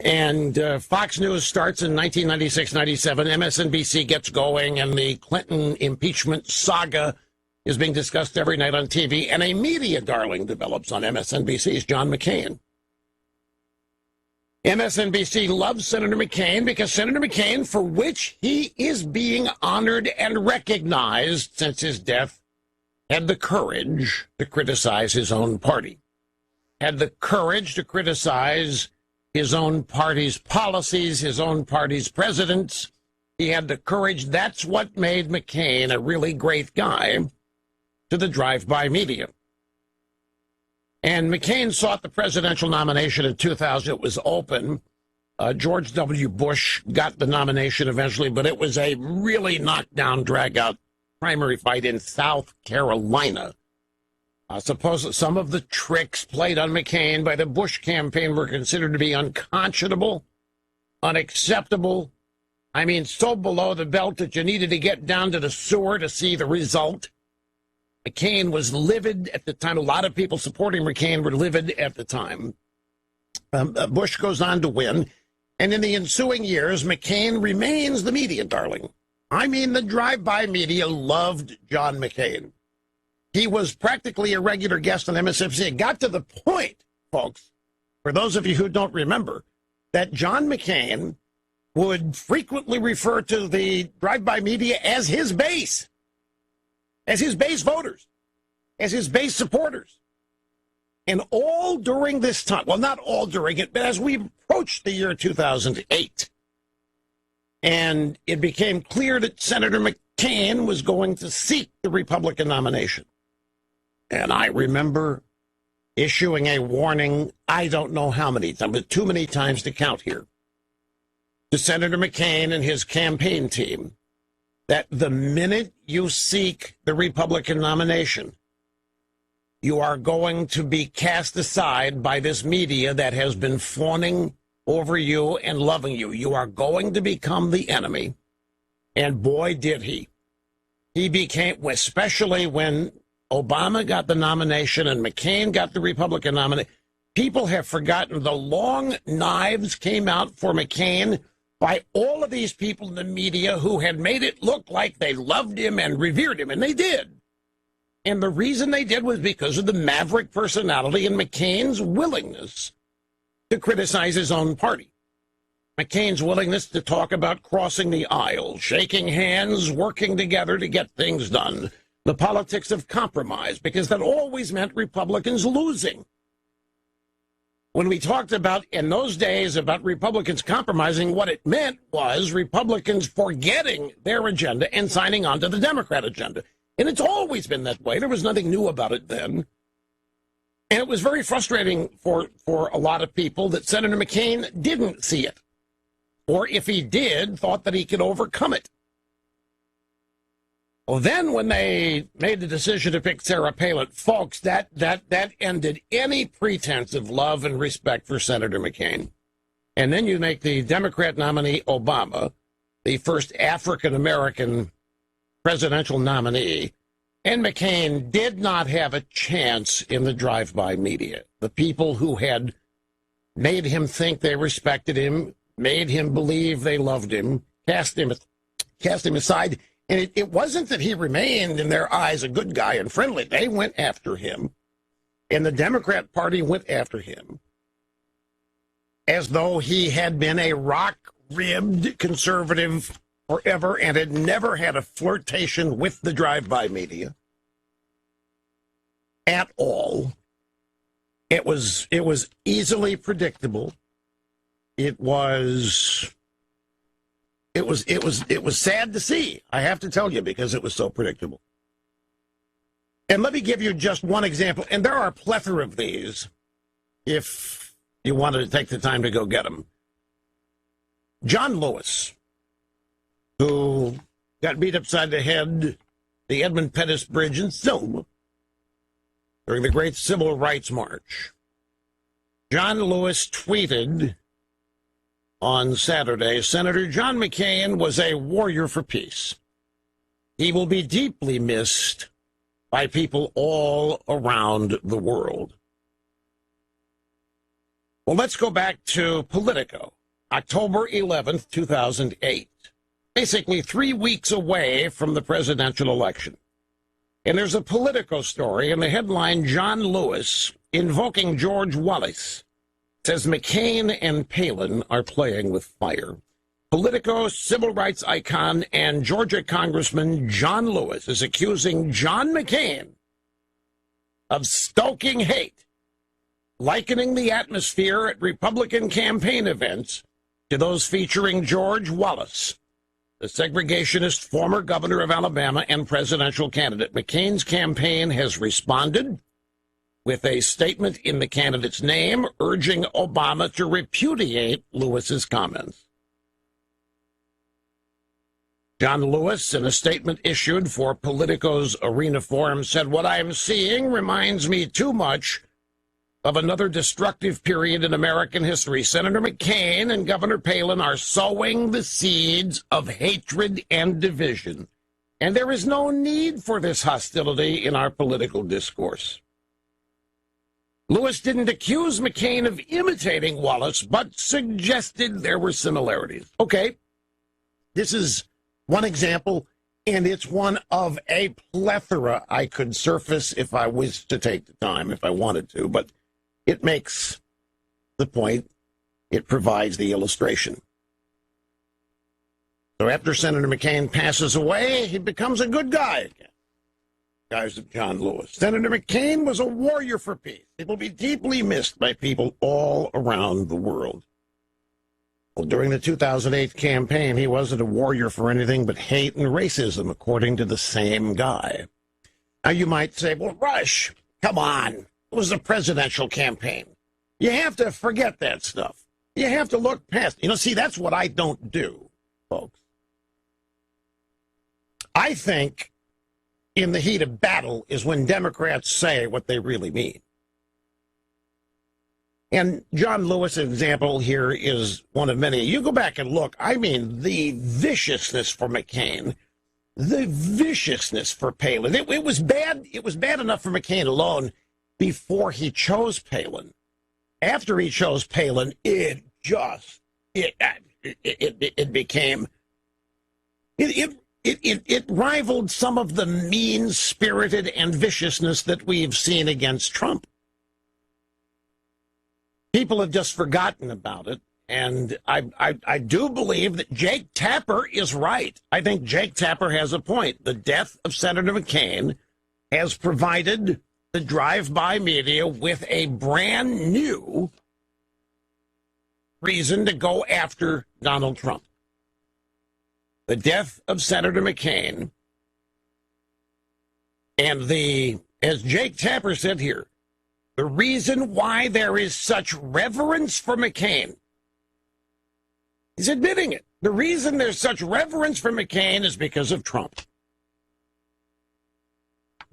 And Fox News starts in 1996-97. MSNBC gets going, and the Clinton impeachment saga is being discussed every night on TV. And a media darling develops on MSNBC's John McCain. MSNBC loves Senator McCain because Senator McCain, for which he is being honored and recognized since his death, had the courage to criticize his own party, had the courage to criticize his own party's policies, his own party's presidents. He had the courage. That's what made McCain a really great guy to the drive-by media. And McCain sought the presidential nomination in 2000. It was open. George W. Bush got the nomination eventually, but it was a really knockdown, drag-out primary fight in South Carolina. Suppose some of the tricks played on McCain by the Bush campaign were considered to be unconscionable, unacceptable. I mean, so below the belt that you needed to get down to the sewer to see the result. McCain was livid at the time. A lot of people supporting McCain were livid at the time. Bush goes on to win. And in the ensuing years, McCain remains the media darling. I mean, the drive-by media loved John McCain. He was practically a regular guest on MSNBC. It got to the point, folks, for those of you who don't remember, that John McCain would frequently refer to the drive-by media as his base voters, as his base supporters. And all during this time, well, not all during it, but as we approached the year 2008, and it became clear that Senator McCain was going to seek the Republican nomination. And I remember issuing a warning, I don't know how many times, but too many times to count here, to Senator McCain and his campaign team, that the minute you seek the Republican nomination, you are going to be cast aside by this media that has been fawning over you and loving you. You are going to become the enemy. And boy, did he. He became, especially when Obama got the nomination and McCain got the Republican nomination. People have forgotten the long knives came out for McCain by all of these people in the media who had made it look like they loved him and revered him, and they did. And the reason they did was because of the maverick personality and McCain's willingness to criticize his own party. McCain's willingness to talk about crossing the aisle, shaking hands, working together to get things done. The politics of compromise, because that always meant Republicans losing. When we talked about, in those days, about Republicans compromising, what it meant was Republicans forgetting their agenda and signing on to the Democrat agenda. And it's always been that way. There was nothing new about it then. And it was very frustrating for a lot of people that Senator McCain didn't see it. Or if he did, thought that he could overcome it. Well, then when they made the decision to pick Sarah Palin, folks, that ended any pretense of love and respect for Senator McCain. And then you make the Democrat nominee Obama, the first African-American presidential nominee, and McCain did not have a chance in the drive-by media. The people who had made him think they respected him, made him believe they loved him, cast him aside. And it wasn't that he remained in their eyes a good guy and friendly. They went after him, and the Democrat Party went after him as though he had been a rock-ribbed conservative forever and had never had a flirtation with the drive-by media at all. It was easily predictable. It was sad to see, I have to tell you, because it was so predictable. And let me give you just one example, and there are a plethora of these, if you wanted to take the time to go get them. John Lewis, who got beat upside the head, the Edmund Pettus Bridge in Selma, during the Great Civil Rights March. John Lewis tweeted on Saturday, Senator John McCain was a warrior for peace. He will be deeply missed by people all around the world. Well, let's go back to Politico, October 11th, 2008. Basically 3 weeks away from the presidential election. And there's a Politico story in the headline, John Lewis invoking George Wallace, says McCain and Palin are playing with fire. Politico civil rights icon and Georgia Congressman John Lewis is accusing John McCain of stoking hate, likening the atmosphere at Republican campaign events to those featuring George Wallace, the segregationist former governor of Alabama and presidential candidate. McCain's campaign has responded with a statement in the candidate's name urging Obama to repudiate Lewis's comments. John Lewis, in a statement issued for Politico's Arena Forum, said, "What I am seeing reminds me too much of another destructive period in American history. Senator McCain and Governor Palin are sowing the seeds of hatred and division, and there is no need for this hostility in our political discourse." Lewis didn't accuse McCain of imitating Wallace, but suggested there were similarities. Okay, this is one example, and it's one of a plethora I could surface if I was to take the time, if I wanted to, but it makes the point. It provides the illustration. So after Senator McCain passes away, he becomes a good guy again. Guys of John Lewis. Senator McCain was a warrior for peace. He will be deeply missed by people all around the world. Well, during the 2008 campaign, he wasn't a warrior for anything but hate and racism, according to the same guy. Now, you might say, well, Rush, come on. It was a presidential campaign. You have to forget that stuff. You have to look past. See, that's what I don't do, folks. I think in the heat of battle is when Democrats say what they really mean. And John Lewis' example here is one of many. You go back and look, I mean, the viciousness for McCain, the viciousness for Palin. It was bad. It was bad enough for McCain alone before he chose Palin. After he chose Palin, it rivaled some of the mean-spirited and viciousness that we've seen against Trump. People have just forgotten about it, and I do believe that Jake Tapper is right. I think Jake Tapper has a point. The death of Senator McCain has provided the drive-by media with a brand new reason to go after Donald Trump. The death of Senator McCain and as Jake Tapper said here, the reason why there is such reverence for McCain, he's admitting it. The reason there's such reverence for McCain is because of Trump.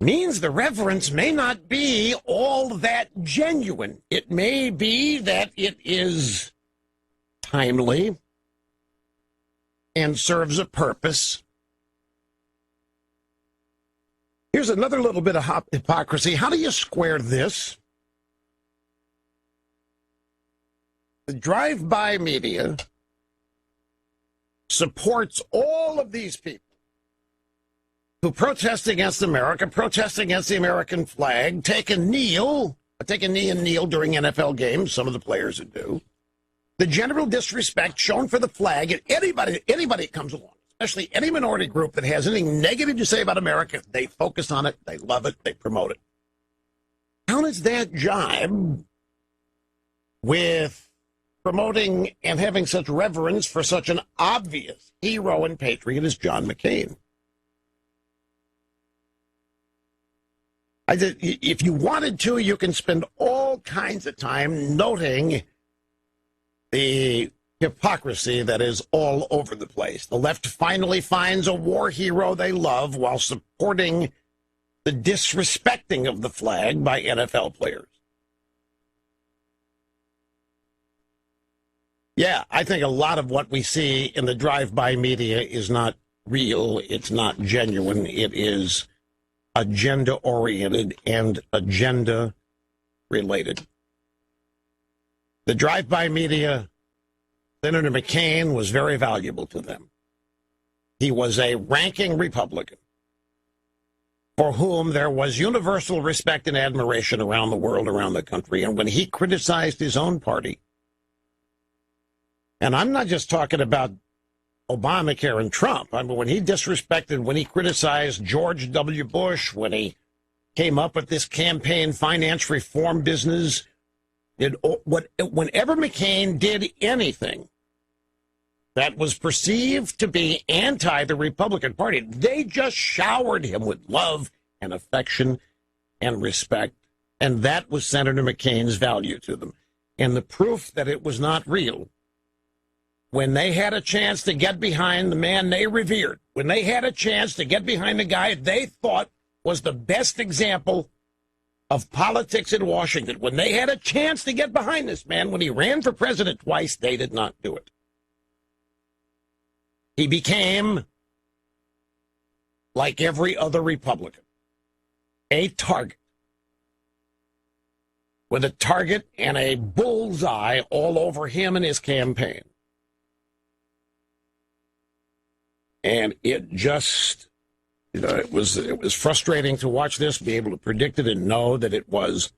Means the reverence may not be all that genuine. It may be that it is timely and serves a purpose. Here's another little bit of hypocrisy. How do you square this? The drive-by media supports all of these people who protest against America, protest against the American flag, take a knee and kneel during NFL games, some of the players who do. The general disrespect shown for the flag, and anybody comes along, especially any minority group that has anything negative to say about America, they focus on it, they love it, they promote it. How does that jibe with promoting and having such reverence for such an obvious hero and patriot as John McCain? If you wanted to, you can spend all kinds of time noting the hypocrisy that is all over the place. The left finally finds a war hero they love while supporting the disrespecting of the flag by NFL players. Yeah, I think a lot of what we see in the drive-by media is not real. It's not genuine. It is agenda-oriented and agenda-related. The drive-by media, Senator McCain was very valuable to them. He was a ranking Republican for whom there was universal respect and admiration around the world, around the country. And when he criticized his own party, and I'm not just talking about Obamacare and Trump. I mean, when he disrespected, when he criticized George W. Bush, when he came up with this campaign finance reform business, whenever McCain did anything that was perceived to be anti the Republican Party, they just showered him with love and affection and respect. And that was Senator McCain's value to them. And the proof that it was not real, when they had a chance to get behind the man they revered, when they had a chance to get behind the guy they thought was the best example of politics in Washington, when they had a chance to get behind this man, when he ran for president twice, they did not do it. He became, like every other Republican, a target, with a target and a bullseye all over him and his campaign. And it just, it was frustrating to watch this, be able to predict it and know that it was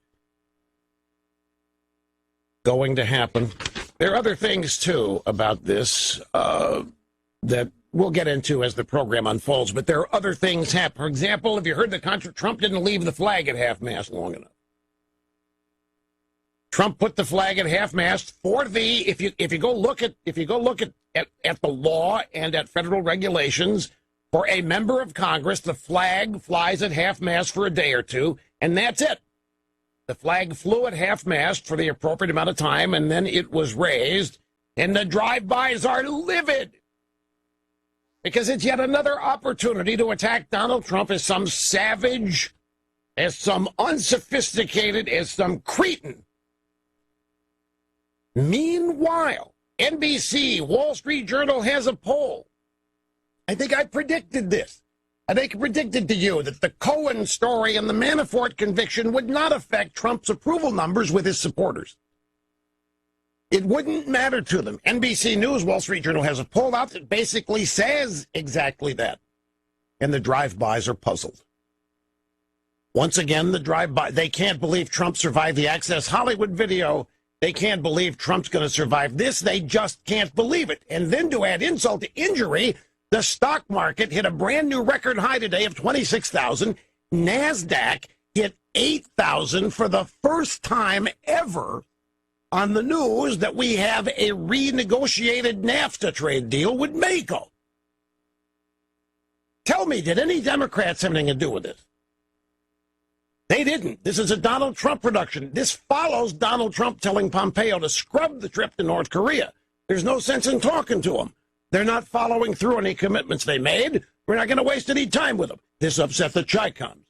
going to happen. There are other things, too, about this that we'll get into as the program unfolds, but there are other things happen. For example, have you heard the Trump didn't leave the flag at half-mast long enough? Trump put the flag at half-mast for the, if you go look at the law and at federal regulations, for a member of Congress, the flag flies at half-mast for a day or two, and that's it. The flag flew at half-mast for the appropriate amount of time, and then it was raised, and the drive-bys are livid, because it's yet another opportunity to attack Donald Trump as some savage, as some unsophisticated, as some cretin. Meanwhile, NBC, Wall Street Journal has a poll. I think I predicted this. I think I predicted to you that the Cohen story and the Manafort conviction would not affect Trump's approval numbers with his supporters. It wouldn't matter to them. NBC News, Wall Street Journal has a poll out that basically says exactly that. And the drive-bys are puzzled. Once again, the drive-by, they can't believe Trump survived the Access Hollywood video. They can't believe Trump's going to survive this. They just can't believe it. And then to add insult to injury, the stock market hit a brand new record high today of 26,000. NASDAQ hit 8,000 for the first time ever on the news that we have a renegotiated NAFTA trade deal with Mexico. Tell me, did any Democrats have anything to do with this? They didn't. This is a Donald Trump production. This follows Donald Trump telling Pompeo to scrub the trip to North Korea. There's no sense in talking to them. They're not following through any commitments they made. We're not going to waste any time with them. This upset the Chi-Coms.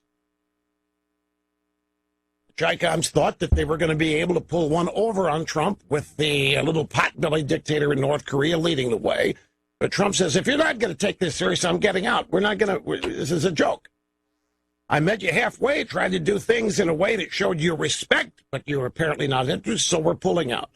The Chi-Coms thought that they were going to be able to pull one over on Trump with the little potbelly dictator in North Korea leading the way. But Trump says, if you're not going to take this serious, I'm getting out. We're not going to, this is a joke. I met you halfway, tried to do things in a way that showed you respect, but you're apparently not interested, so we're pulling out.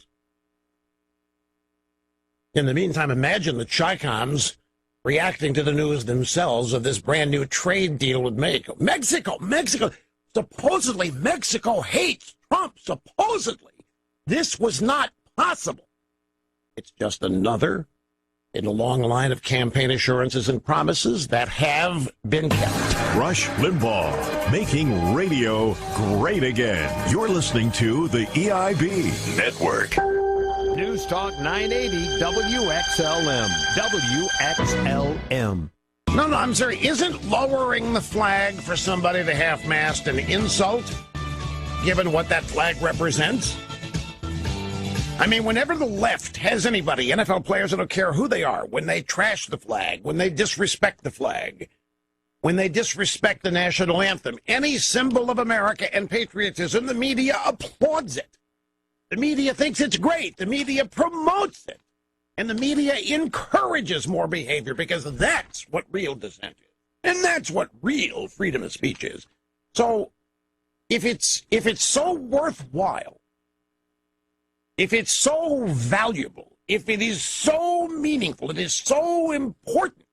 In the meantime, imagine the Chi-Coms reacting to the news themselves of this brand new trade deal with Mexico. Mexico. Supposedly, Mexico hates Trump. Supposedly. This was not possible. It's just another in a long line of campaign assurances and promises that have been kept. Rush Limbaugh, making radio great again. You're listening to the EIB Network. News Talk 980 WXLM. WXLM. No, I'm sorry. Isn't lowering the flag for somebody to half-mast an insult, given what that flag represents? I mean, whenever the left has anybody, NFL players, I don't care who they are, when they trash the flag, when they disrespect the flag, when they disrespect the national anthem, any symbol of America and patriotism, the media applauds it. The media thinks it's great. The media promotes it. And the media encourages more behavior because that's what real dissent is. And that's what real freedom of speech is. So if it's so worthwhile, if it's so valuable, if it is so meaningful, it is so important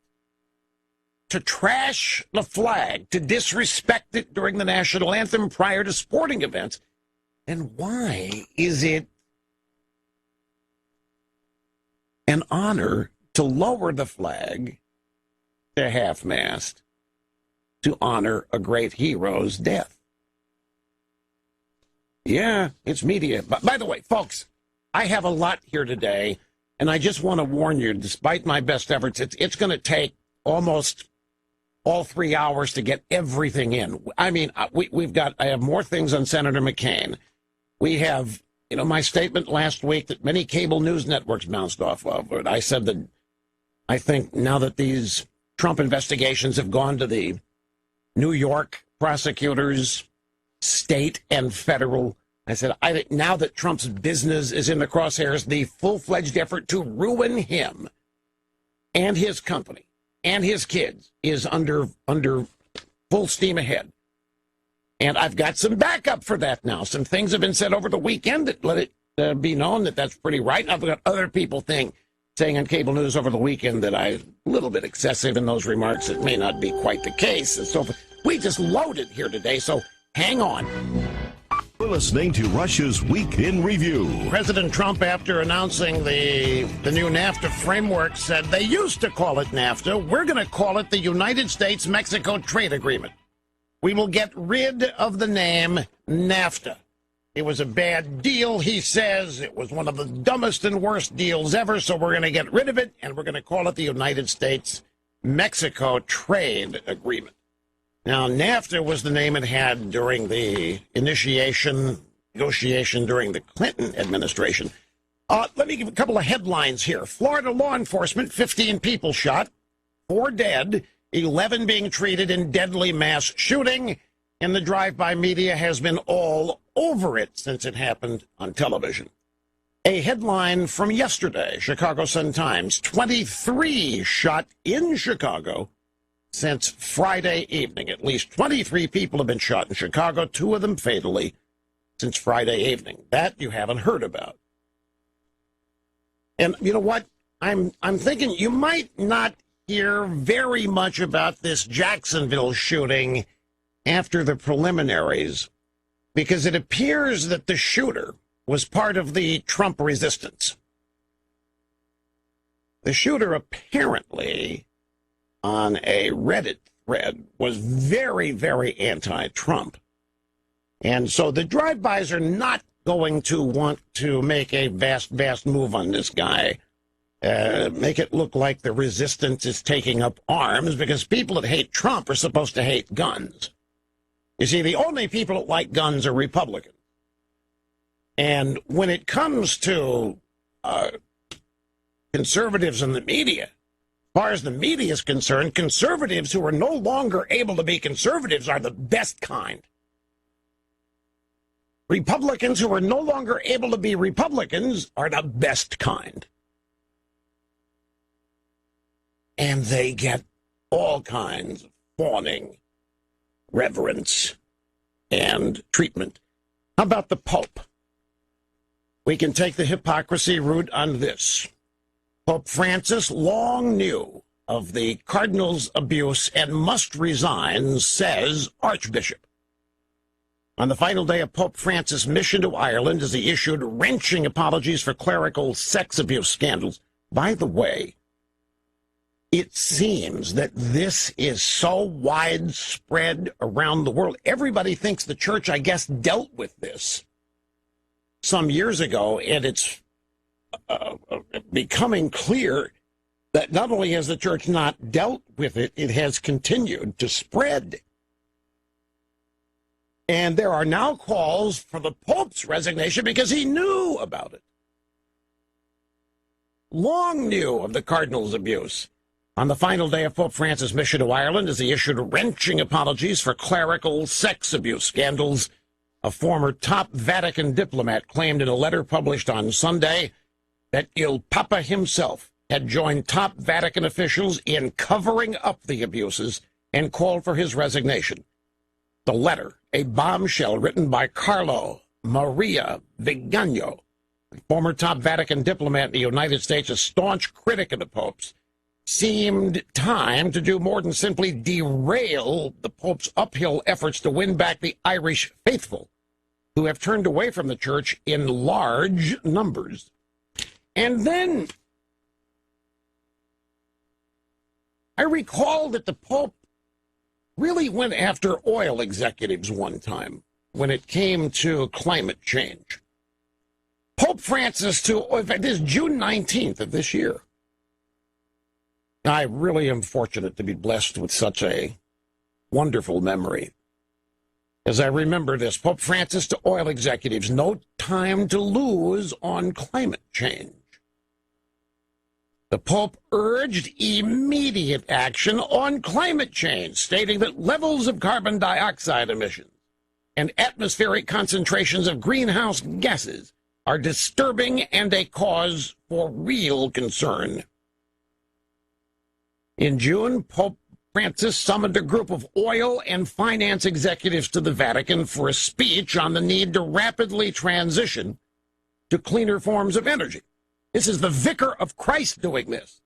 to trash the flag, to disrespect it during the national anthem prior to sporting events, then why is it an honor to lower the flag to half-mast to honor a great hero's death? Yeah, it's media. But by the way, folks, I have a lot here today, and I just want to warn you, despite my best efforts, it's going to take almost all 3 hours to get everything in. I mean, I have more things on Senator McCain. We have, my statement last week that many cable news networks bounced off of. I said that I think now that these Trump investigations have gone to the New York prosecutors, state and federal, I said, I think now that Trump's business is in the crosshairs, the full-fledged effort to ruin him and his company and his kids is under full steam ahead. And I've got some backup for that now. Some things have been said over the weekend that let it be known that that's pretty right. I've got other people saying on cable news over the weekend that I'm a little bit excessive in those remarks. It may not be quite the case. And so we just loaded here today, so hang on. You're listening to Russia's Week in Review. President Trump, after announcing the new NAFTA framework, said they used to call it NAFTA. We're going to call it the United States-Mexico Trade Agreement. We will get rid of the name NAFTA. It was a bad deal, he says. It was one of the dumbest and worst deals ever, so we're going to get rid of it, and we're going to call it the United States-Mexico Trade Agreement. Now, NAFTA was the name it had during the negotiation during the Clinton administration. Let me give a couple of headlines here. Florida law enforcement, 15 people shot, 4 dead, 11 being treated in deadly mass shooting, and the drive-by media has been all over it since it happened on television. A headline from yesterday, Chicago Sun-Times, 23 shot in Chicago since Friday evening. At least 23 people have been shot in Chicago, 2 of them fatally, since Friday evening. That you haven't heard about. And you know what? I'm thinking you might not hear very much about this Jacksonville shooting after the preliminaries, because it appears that the shooter was part of the Trump resistance. The shooter apparently, on a Reddit thread, was very, very anti-Trump. And so the drive-bys are not going to want to make a vast move on this guy, make it look like the resistance is taking up arms, because people that hate Trump are supposed to hate guns. You see, the only people that like guns are Republicans. And when it comes to conservatives in the media, as far as the media is concerned, conservatives who are no longer able to be conservatives are the best kind. Republicans who are no longer able to be Republicans are the best kind. And they get all kinds of fawning, reverence, and treatment. How about the Pope? We can take the hypocrisy route on this. Pope Francis long knew of the Cardinal's abuse and must resign, says Archbishop. On the final day of Pope Francis' mission to Ireland, as he issued wrenching apologies for clerical sex abuse scandals. By the way, it seems that this is so widespread around the world. Everybody thinks the church, I guess, dealt with this some years ago, and it's becoming clear that not only has the church not dealt with it, it has continued to spread. And there are now calls for the Pope's resignation because he knew about it. Long knew of the Cardinal's abuse. On the final day of Pope Francis' mission to Ireland, as he issued wrenching apologies for clerical sex abuse scandals, a former top Vatican diplomat claimed in a letter published on Sunday that Il Papa himself had joined top Vatican officials in covering up the abuses and called for his resignation. The letter, a bombshell written by Carlo Maria Vigano, former top Vatican diplomat in the United States, a staunch critic of the popes, seemed time to do more than simply derail the Pope's uphill efforts to win back the Irish faithful, who have turned away from the church in large numbers. And then I recall that the Pope really went after oil executives one time when it came to climate change. Pope Francis, in fact, this is June 19th of this year. I really am fortunate to be blessed with such a wonderful memory. As I remember this, Pope Francis to oil executives, no time to lose on climate change. The Pope urged immediate action on climate change, stating that levels of carbon dioxide emissions and atmospheric concentrations of greenhouse gases are disturbing and a cause for real concern. In June, Pope Francis summoned a group of oil and finance executives to the Vatican for a speech on the need to rapidly transition to cleaner forms of energy. This is the Vicar of Christ doing this,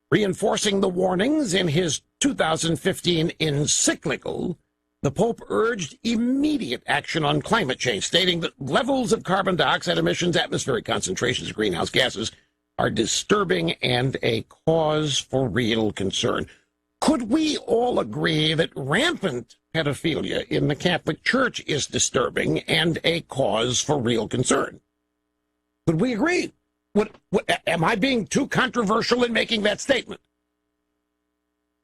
reinforcing the warnings in his 2015 encyclical. The Pope urged immediate action on climate change, stating that levels of carbon dioxide emissions, atmospheric concentrations of greenhouse gases are disturbing and a cause for real concern. Could we all agree that rampant pedophilia in the Catholic Church is disturbing and a cause for real concern? Could we agree? Am I being too controversial in making that statement?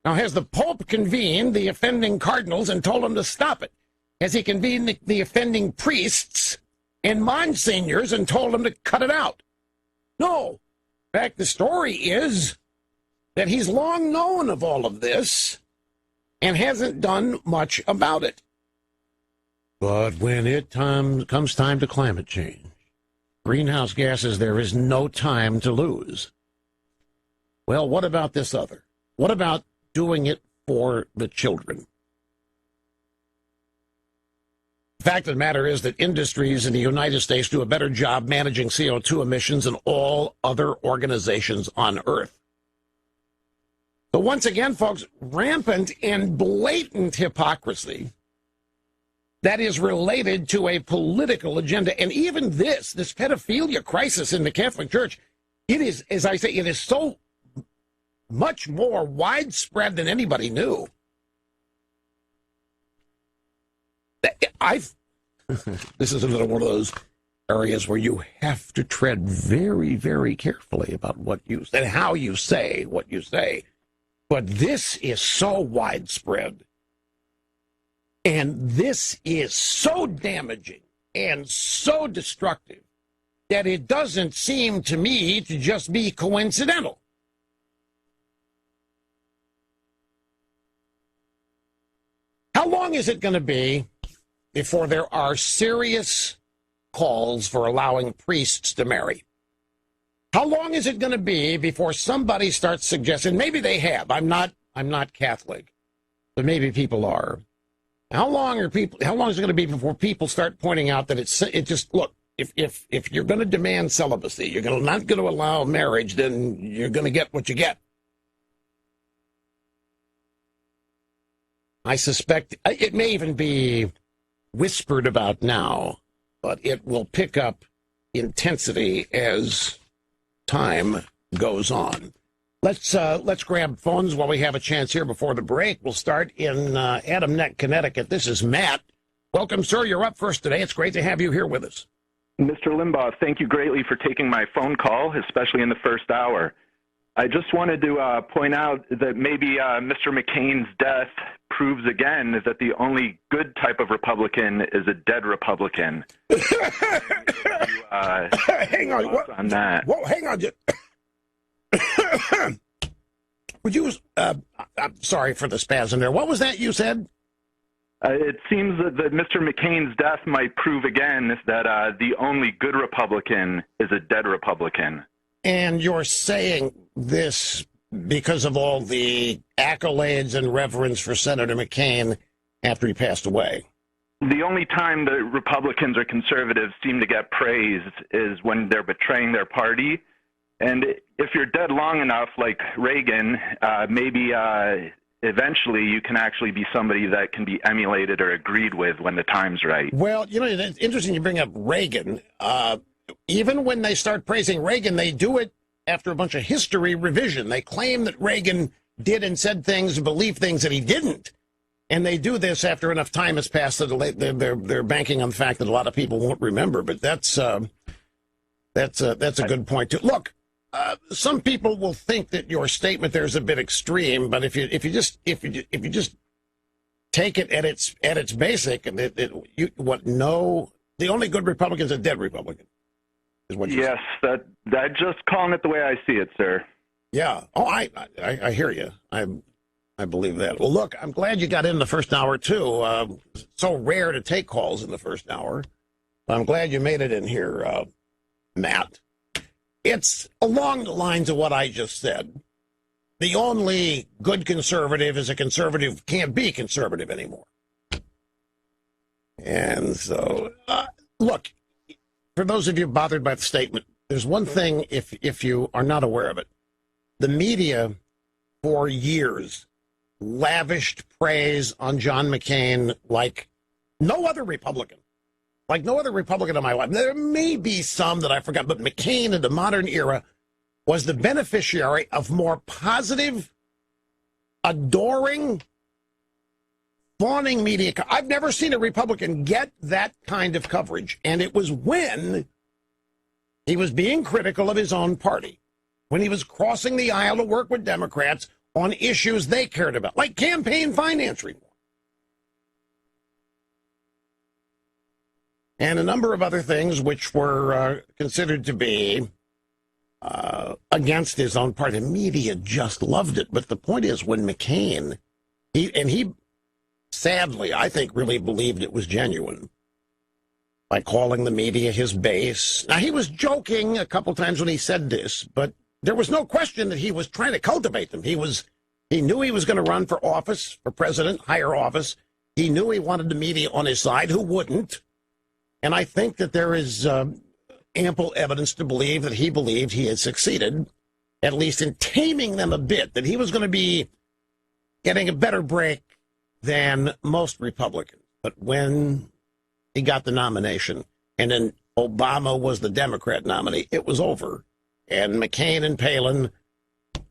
Now, has the Pope convened the offending cardinals and told them to stop it? Has he convened the offending priests and monsignors and told them to cut it out? No. In fact, the story is that he's long known of all of this and hasn't done much about it. But when it comes time to climate change, greenhouse gases, there is no time to lose. Well, what about this other? What about doing it for the children? The fact of the matter is that industries in the United States do a better job managing CO2 emissions than all other organizations on Earth. So once again, folks, rampant and blatant hypocrisy that is related to a political agenda. And even this pedophilia crisis in the Catholic Church, it is, as I say, it is so much more widespread than anybody knew. This is another one of those areas where you have to tread very, very carefully about what you say and how you say what you say. But this is so widespread, and this is so damaging and so destructive that it doesn't seem to me to just be coincidental. How long is it going to be before there are serious calls for allowing priests to marry? How long is it going to be before somebody starts suggesting, maybe they have, I'm not Catholic, but maybe people are. How long is it going to be before people start pointing out that look, if you're going to demand celibacy, you're not going to allow marriage, then you're going to get what you get. I suspect it may even be whispered about now, but it will pick up intensity as time goes on. Let's grab phones while we have a chance here before the break. We'll start in Adam Neck, Connecticut. This is Matt. Welcome, sir. You're up first today. It's great to have you here with us. Mr. Limbaugh, thank you greatly for taking my phone call, especially in the first hour. I just wanted to point out that maybe Mr. McCain's death proves again that the only good type of Republican is a dead Republican. Hang on. What, on that. Whoa, hang on. Would you, I'm sorry for the spasm there. What was that you said? It seems that Mr. McCain's death might prove again that the only good Republican is a dead Republican. And you're saying this because of all the accolades and reverence for Senator McCain after he passed away? the only time that Republicans or conservatives seem to get praised is when they're betraying their party. And if you're dead long enough, like Reagan, maybe eventually you can actually be somebody that can be emulated or agreed with when the time's right. Well, it's interesting you bring up Reagan. Even when they start praising Reagan, they do it after a bunch of history revision. They claim that Reagan did and said things and believed things that he didn't. And they do this after enough time has passed that they're banking on the fact that a lot of people won't remember. But that's a good point too. Look, some people will think that your statement there is a bit extreme, but if you just take it at its basic, and the only good Republican is a dead Republican, is what you yes, say. that just calling it the way I see it, sir. Yeah. Oh, I hear you. I believe that. Well, look, I'm glad you got in the first hour, too. So rare to take calls in the first hour. I'm glad you made it in here, Matt. It's along the lines of what I just said. The only good conservative is a conservative who can't be conservative anymore. And so, look, for those of you bothered by the statement, there's one thing, if you are not aware of it. The media, for years, lavished praise on John McCain like no other Republican. Like no other Republican in my life. There may be some that I forgot, but McCain in the modern era was the beneficiary of more positive, adoring, fawning media. I've never seen a Republican get that kind of coverage. And it was when he was being critical of his own party, when he was crossing the aisle to work with Democrats on issues they cared about, like campaign finance reform. And a number of other things which were considered to be against his own party. The media just loved it. But the point is, when McCain, he sadly, I think, really believed it was genuine by calling the media his base. Now, he was joking a couple times when he said this, but there was no question that he was trying to cultivate them. He knew he was going to run for office, for president, higher office. He knew he wanted the media on his side. Who wouldn't? And I think that there is ample evidence to believe that he believed he had succeeded, at least in taming them a bit, that he was going to be getting a better break than most Republicans. But when he got the nomination, and then Obama was the Democrat nominee, it was over. And McCain and Palin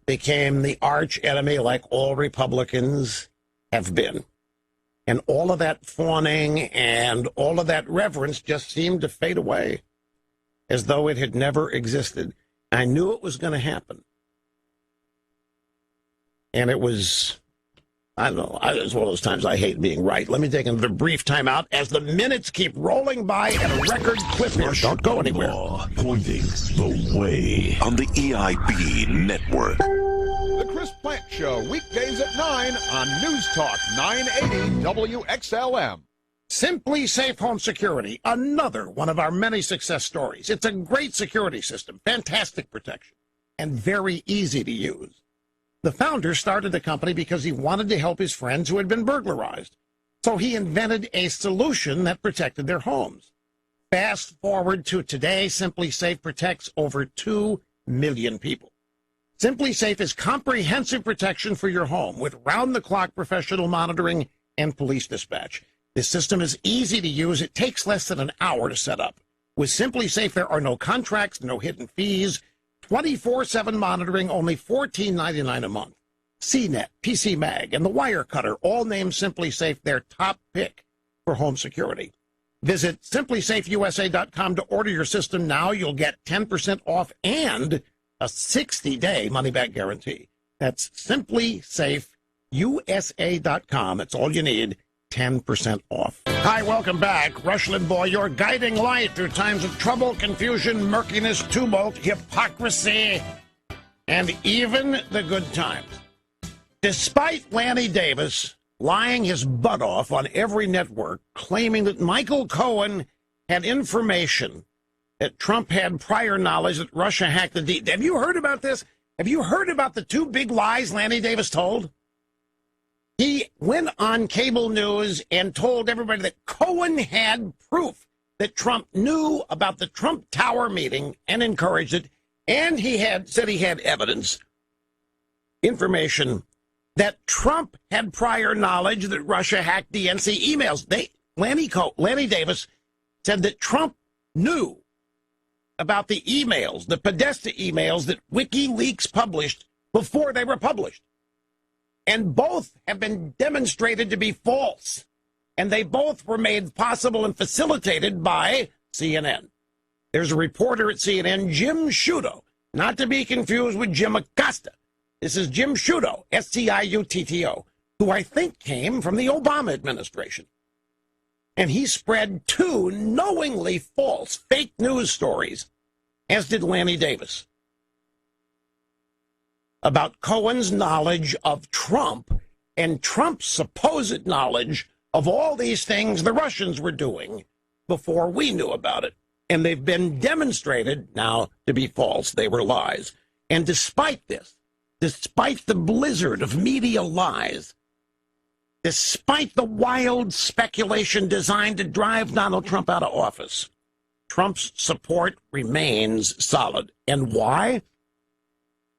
became the arch enemy like all Republicans have been. And all of that fawning and all of that reverence just seemed to fade away as though it had never existed. I knew it was going to happen. And it was, I don't know, it's one of those times I hate being right. Let me take another brief time out as the minutes keep rolling by at a record clip here. Don't go anywhere. Pointing the way on the EIB network. The Chris Plant Show, weekdays at 9 on News Talk 980 WXLM. Simply Safe Home Security, another one of our many success stories. It's a great security system, fantastic protection, and very easy to use. The founder started the company because he wanted to help his friends who had been burglarized. So he invented a solution that protected their homes. Fast forward to today, Simply Safe protects over 2 million people. Simply Safe is comprehensive protection for your home with round-the-clock professional monitoring and police dispatch. This system is easy to use. It takes less than an hour to set up. With Simply Safe, there are no contracts, no hidden fees, 24/7 monitoring, only $14.99 a month. CNET, PC Mag, and the Wire Cutter all named Simply Safe their top pick for home security. Visit simplysafeusa.com to order your system now. You'll get 10% off and a 60-day money-back guarantee. That's simplysafeusa.com. It's all you need. 10% off. Hi, welcome back. Rush Limbaugh, your guiding light through times of trouble, confusion, murkiness, tumult, hypocrisy, and even the good times. Despite Lanny Davis lying his butt off on every network, claiming that Michael Cohen had information that Trump had prior knowledge that Russia hacked the Have you heard about this? Have you heard about the two big lies Lanny Davis told? He went on cable news and told everybody that Cohen had proof that Trump knew about the Trump Tower meeting and encouraged it. And he said he had evidence, information, that Trump had prior knowledge that Russia hacked DNC emails. Lanny Davis said that Trump knew about the emails, the Podesta emails that WikiLeaks published before they were published. And both have been demonstrated to be false. And they both were made possible and facilitated by CNN. There's a reporter at CNN, Jim Sciutto, not to be confused with Jim Acosta. This is Jim Sciutto, Sciutto, who I think came from the Obama administration. And he spread 2 knowingly false fake news stories, as did Lanny Davis, about Cohen's knowledge of Trump and Trump's supposed knowledge of all these things the Russians were doing before we knew about it. And they've been demonstrated now to be false. They were lies. And despite this, despite the blizzard of media lies, despite the wild speculation designed to drive Donald Trump out of office, Trump's support remains solid. And why?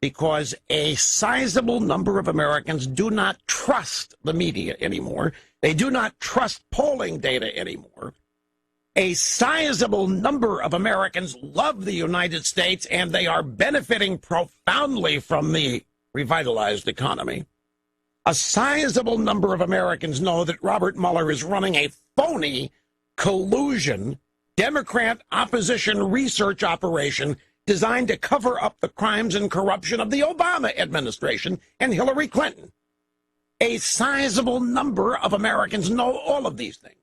Because a sizable number of Americans do not trust the media anymore. They do not trust polling data anymore. A sizable number of Americans love the United States, and they are benefiting profoundly from the revitalized economy. A sizable number of Americans know that Robert Mueller is running a phony collusion, Democrat opposition research operation designed to cover up the crimes and corruption of the Obama administration and Hillary Clinton. A sizable number of Americans know all of these things.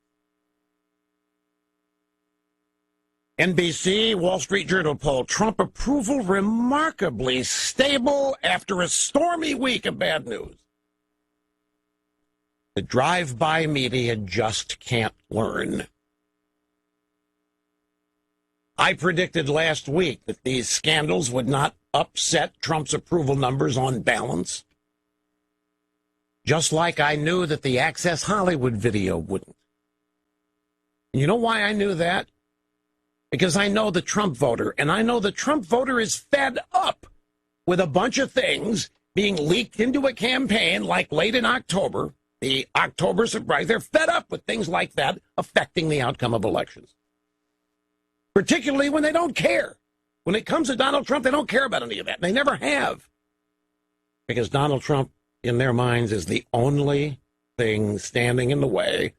NBC, Wall Street Journal poll, Trump approval remarkably stable after a stormy week of bad news. The drive-by media just can't learn. I predicted last week that these scandals would not upset Trump's approval numbers on balance, just like I knew that the Access Hollywood video wouldn't. You know why I knew that? Because I know the Trump voter, and I know the Trump voter is fed up with a bunch of things being leaked into a campaign like late in October, the October surprise. They're fed up with things like that affecting the outcome of elections, particularly when they don't care. When it comes to Donald Trump, they don't care about any of that. They never have. Because Donald Trump, in their minds, is the only thing standing in the way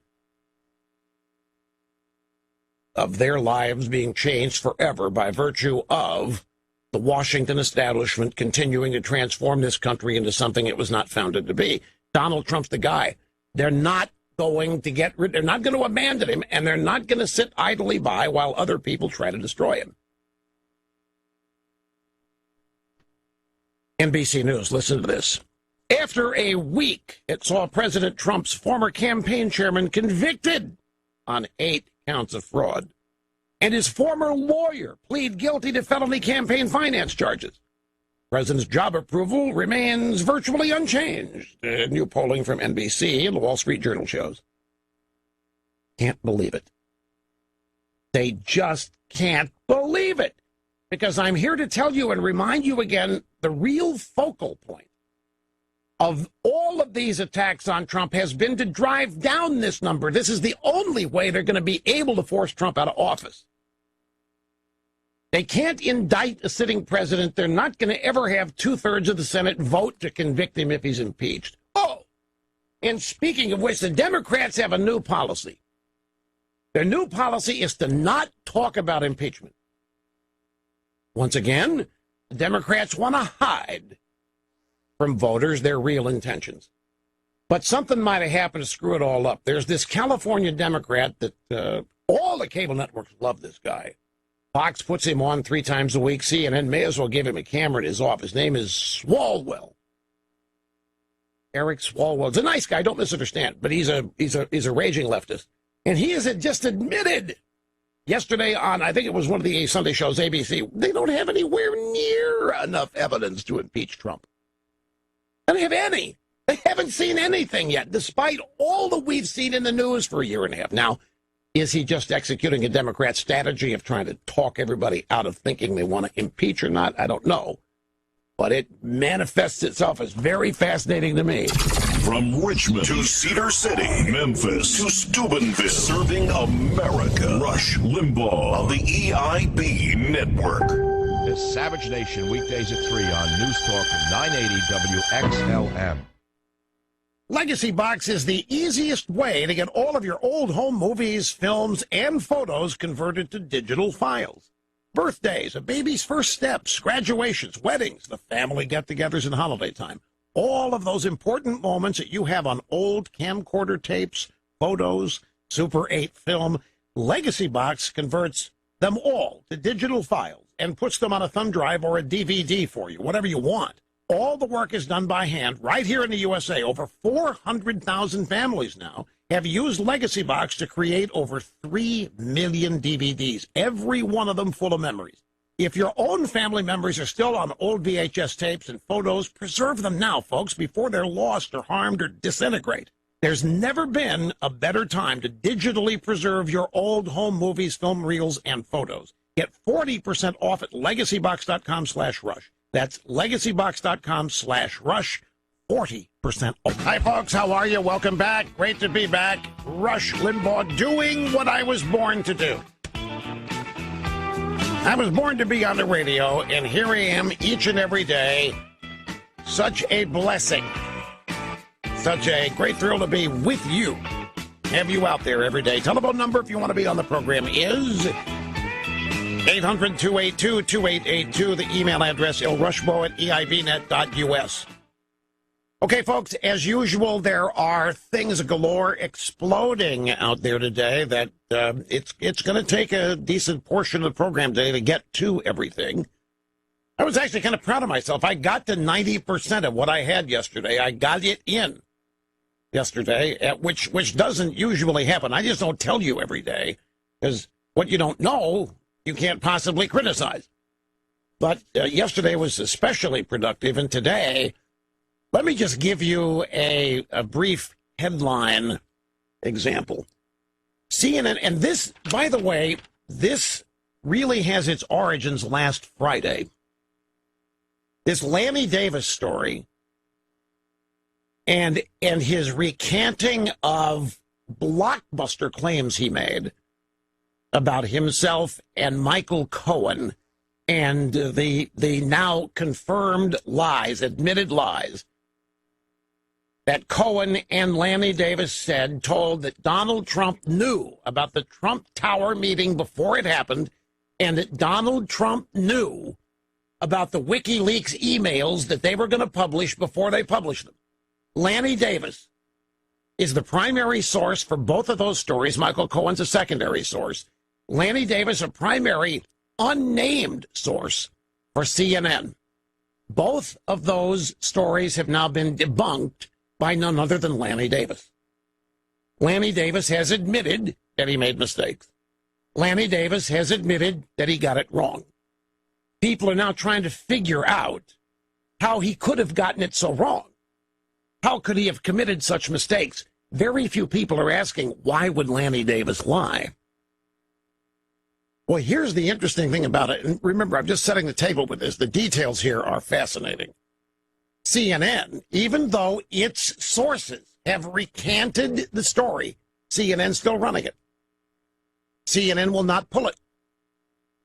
of their lives being changed forever by virtue of the Washington establishment continuing to transform this country into something it was not founded to be. Donald Trump's the guy. They're not going to get rid, they're not going to abandon him, and they're not going to sit idly by while other people try to destroy him. NBC News, listen to this. After a week, it saw President Trump's former campaign chairman convicted on 8 counts of fraud, and his former lawyer plead guilty to felony campaign finance charges. President's job approval remains virtually unchanged. New polling from NBC and the Wall Street Journal shows. Can't believe it. They just can't believe it. Because I'm here to tell you and remind you again, the real focal point of all of these attacks on Trump has been to drive down this number. This is the only way they're going to be able to force Trump out of office. They can't indict a sitting president. They're not going to ever have 2/3 of the Senate vote to convict him if he's impeached. Oh, and speaking of which, the Democrats have a new policy. Their new policy is to not talk about impeachment. Once again, the Democrats want to hide from voters their real intentions. But something might have happened to screw it all up. There's this California Democrat that all the cable networks love this guy. Fox puts him on 3 times a week. CNN may as well give him a camera in his office. His name is Swalwell. Eric Swalwell. He's a nice guy, don't misunderstand, but he's a raging leftist. And he has just admitted yesterday on, I think it was one of the Sunday shows, ABC, they don't have anywhere near enough evidence to impeach Trump. They don't have any. They haven't seen anything yet, despite all that we've seen in the news for a year and a half. Now, is he just executing a Democrat strategy of trying to talk everybody out of thinking they want to impeach or not? I don't know. But it manifests itself as very fascinating to me. From Richmond to Cedar City, Memphis to Steubenville, serving America. Rush Limbaugh on the EIB Network. This Savage Nation, weekdays at 3 on News Talk 980 WXLM. Legacy Box is the easiest way to get all of your old home movies, films, and photos converted to digital files. Birthdays, a baby's first steps, graduations, weddings, the family get-togethers, and holiday time. All of those important moments that you have on old camcorder tapes, photos, Super 8 film, Legacy Box converts them all to digital files and puts them on a thumb drive or a DVD for you, whatever you want. All the work is done by hand right here in the USA. Over 400,000 families now have used Legacy Box to create over 3 million DVDs, every one of them full of memories. If your own family members are still on old VHS tapes and photos, preserve them now, folks, before they're lost or harmed or disintegrate. There's never been a better time to digitally preserve your old home movies, film reels, and photos. Get 40% off at legacybox.com/rush. That's legacybox.com/rush. 40% off. Hi, folks. How are you? Welcome back. Great to be back. Rush Limbaugh, doing what I was born to do. I was born to be on the radio, and here I am each and every day. Such a blessing. Such a great thrill to be with you. Have you out there every day. Telephone number, if you want to be on the program, is 800-282-2882. The email address, ilrushbo@eibnet.us. Okay, folks, as usual, there are things galore exploding out there today that it's going to take a decent portion of the program today to get to everything. I was actually kind of proud of myself. I got to 90% of what I had yesterday. I got it in yesterday, which doesn't usually happen. I just don't tell you every day, because what you don't know, you can't possibly criticize. But yesterday was especially productive, and today, let me just give you a brief headline example. CNN, and this, by the way, this really has its origins last Friday. This Lanny Davis story and his recanting of blockbuster claims he made about himself and Michael Cohen and the now confirmed lies, admitted lies, that Cohen and Lanny Davis told that Donald Trump knew about the Trump Tower meeting before it happened, and that Donald Trump knew about the WikiLeaks emails that they were going to publish before they published them. Lanny Davis is the primary source for both of those stories. Michael Cohen's a secondary source. Lanny Davis, a primary unnamed source for CNN. Both of those stories have now been debunked by none other than Lanny Davis. Lanny Davis has admitted that he made mistakes. Lanny Davis has admitted that he got it wrong. People are now trying to figure out how he could have gotten it so wrong. How could he have committed such mistakes? Very few people are asking, why would Lanny Davis lie? Well, here's the interesting thing about it. And remember, I'm just setting the table with this. The details here are fascinating. CNN, even though its sources have recanted the story, CNN's still running it. CNN will not pull it.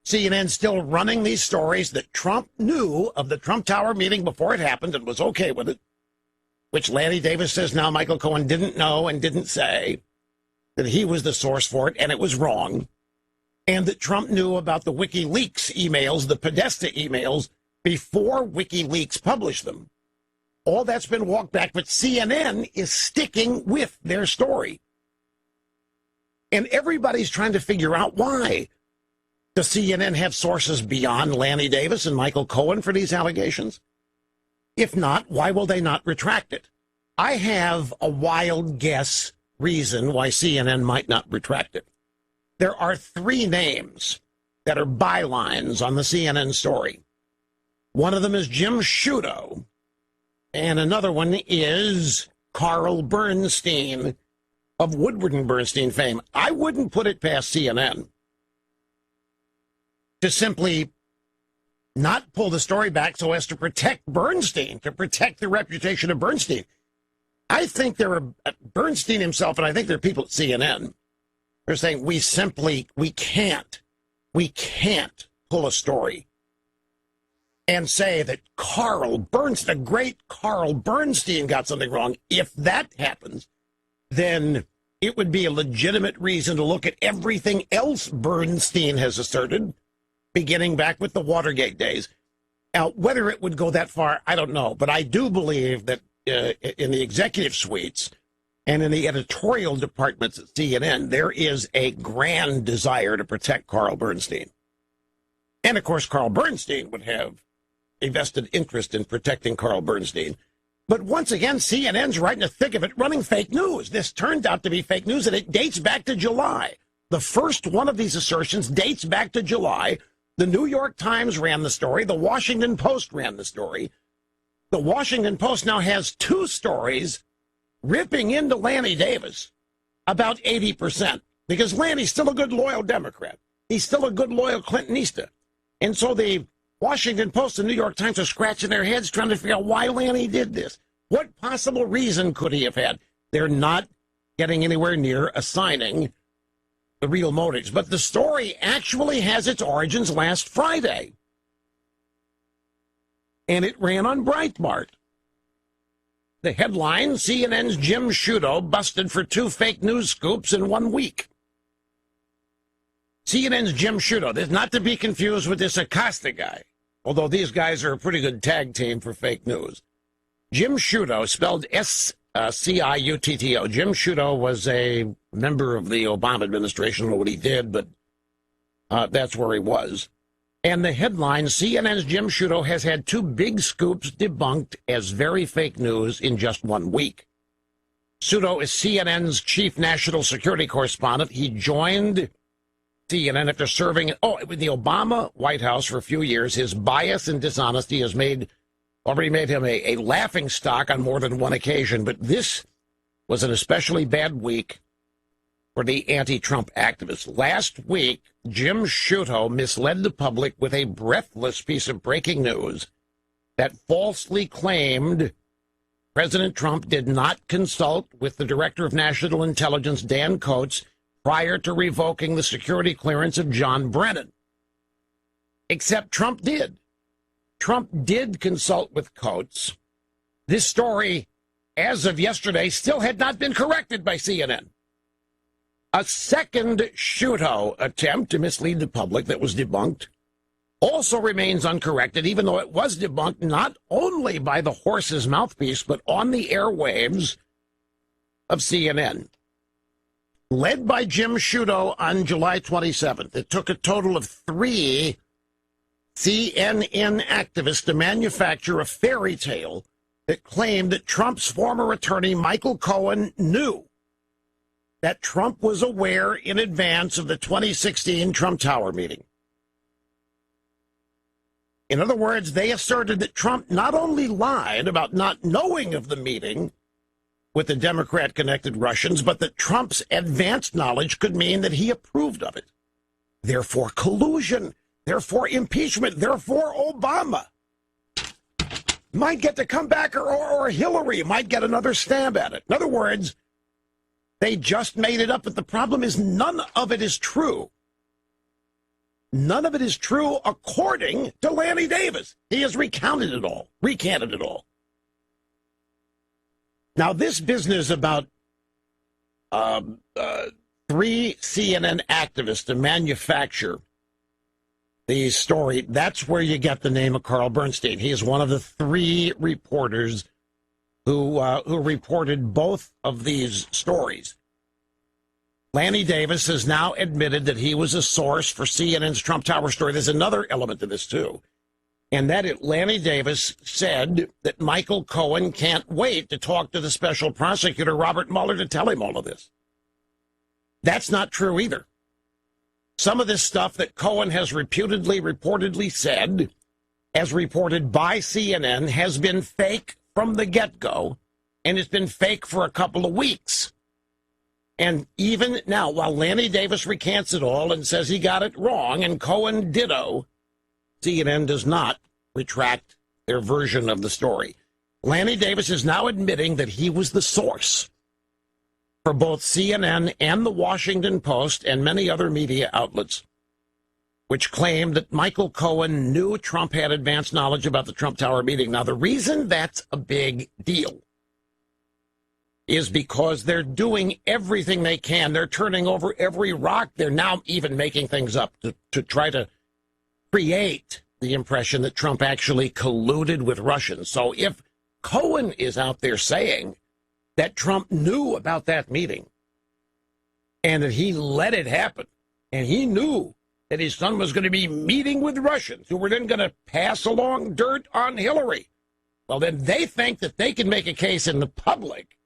CNN's still running these stories that Trump knew of the Trump Tower meeting before it happened and was okay with it, which Lanny Davis says now Michael Cohen didn't know and didn't say, that he was the source for it and it was wrong, and that Trump knew about the WikiLeaks emails, the Podesta emails, before WikiLeaks published them. All that's been walked back, but CNN is sticking with their story. And everybody's trying to figure out why. Does CNN have sources beyond Lanny Davis and Michael Cohen for these allegations? If not, why will they not retract it? I have a wild guess reason why CNN might not retract it. There are 3 names that are bylines on the CNN story. One of them is Jim Sciutto, And another one is Carl Bernstein of Woodward and Bernstein fame. I wouldn't put it past CNN to simply not pull the story back so as to protect Bernstein, to protect the reputation of Bernstein. I think there are Bernstein himself, and I think there are people at CNN. They're saying we can't pull a story and say that Carl Bernstein, the great Carl Bernstein, got something wrong. If that happens, then it would be a legitimate reason to look at everything else Bernstein has asserted, beginning back with the Watergate days. Now, whether it would go that far, I don't know. But I do believe that in the executive suites and in the editorial departments at CNN, there is a grand desire to protect Carl Bernstein. And, of course, Carl Bernstein would have a vested interest in protecting Carl Bernstein. But once again, CNN's right in the thick of it, running fake news. This turned out to be fake news, and it dates back to July. The first one of these assertions dates back to July. The New York Times ran the story. The Washington Post ran the story. The Washington Post now has two stories ripping into Lanny Davis about 80%, because Lanny's still a good, loyal Democrat. He's still a good, loyal Clintonista. And so the Washington Post and New York Times are scratching their heads trying to figure out why Lanny did this. What possible reason could he have had? They're not getting anywhere near assigning the real motives. But the story actually has its origins last Friday. And it ran on Breitbart. The headline, CNN's Jim Sciutto busted for 2 fake news scoops in 1 week. CNN's Jim Sciutto, this not to be confused with this Acosta guy, although these guys are a pretty good tag team for fake news. Jim Sciutto, spelled S-C-I-U-T-T-O. Jim Sciutto was a member of the Obama administration. I don't know what he did, but that's where he was. And the headline, CNN's Jim Sciutto has had 2 big scoops debunked as very fake news in just 1 week. Sciutto is CNN's chief national security correspondent. He joined CNN after serving with the Obama White House for a few years. His bias and dishonesty has already made him a laughing stock on more than one occasion. But this was an especially bad week for the anti-Trump activists. Last week, Jim Sciutto misled the public with a breathless piece of breaking news that falsely claimed President Trump did not consult with the Director of National Intelligence, Dan Coats, prior to revoking the security clearance of John Brennan. Except Trump did. Trump did consult with Coats. This story, as of yesterday, still had not been corrected by CNN. A second Sciutto attempt to mislead the public that was debunked also remains uncorrected, even though it was debunked not only by the horse's mouthpiece, but on the airwaves of CNN. Led by Jim Sciutto on July 27th, it took a total of 3 CNN activists to manufacture a fairy tale that claimed that Trump's former attorney, Michael Cohen, knew that Trump was aware in advance of the 2016 Trump Tower meeting. In other words, they asserted that Trump not only lied about not knowing of the meeting with the Democrat-connected Russians, but that Trump's advanced knowledge could mean that he approved of it. Therefore, collusion. Therefore, impeachment. Therefore, Obama might get to come back, or Hillary might get another stab at it. In other words, they just made it up, but the problem is none of it is true. None of it is true according to Lanny Davis. He has recanted it all. Now, this business about 3 CNN activists to manufacture the story, that's where you get the name of Carl Bernstein. He is one of the 3 reporters who reported both of these stories. Lanny Davis has now admitted that he was a source for CNN's Trump Tower story. There's another element to this, too. And that Lanny Davis said that Michael Cohen can't wait to talk to the special prosecutor, Robert Mueller, to tell him all of this. That's not true either. Some of this stuff that Cohen has reportedly said, as reported by CNN, has been fake from the get-go, and it's been fake for a couple of weeks. And even now, while Lanny Davis recants it all and says he got it wrong, and Cohen ditto, CNN does not retract their version of the story. Lanny Davis is now admitting that he was the source for both CNN and the Washington Post and many other media outlets, which claimed that Michael Cohen knew Trump had advanced knowledge about the Trump Tower meeting. Now, the reason that's a big deal is because they're doing everything they can. They're turning over every rock. They're now even making things up to try to create the impression that Trump actually colluded with Russians. So if Cohen is out there saying that Trump knew about that meeting and that he let it happen, and he knew that his son was going to be meeting with Russians who were then going to pass along dirt on Hillary, well, then they think that they can make a case in the public,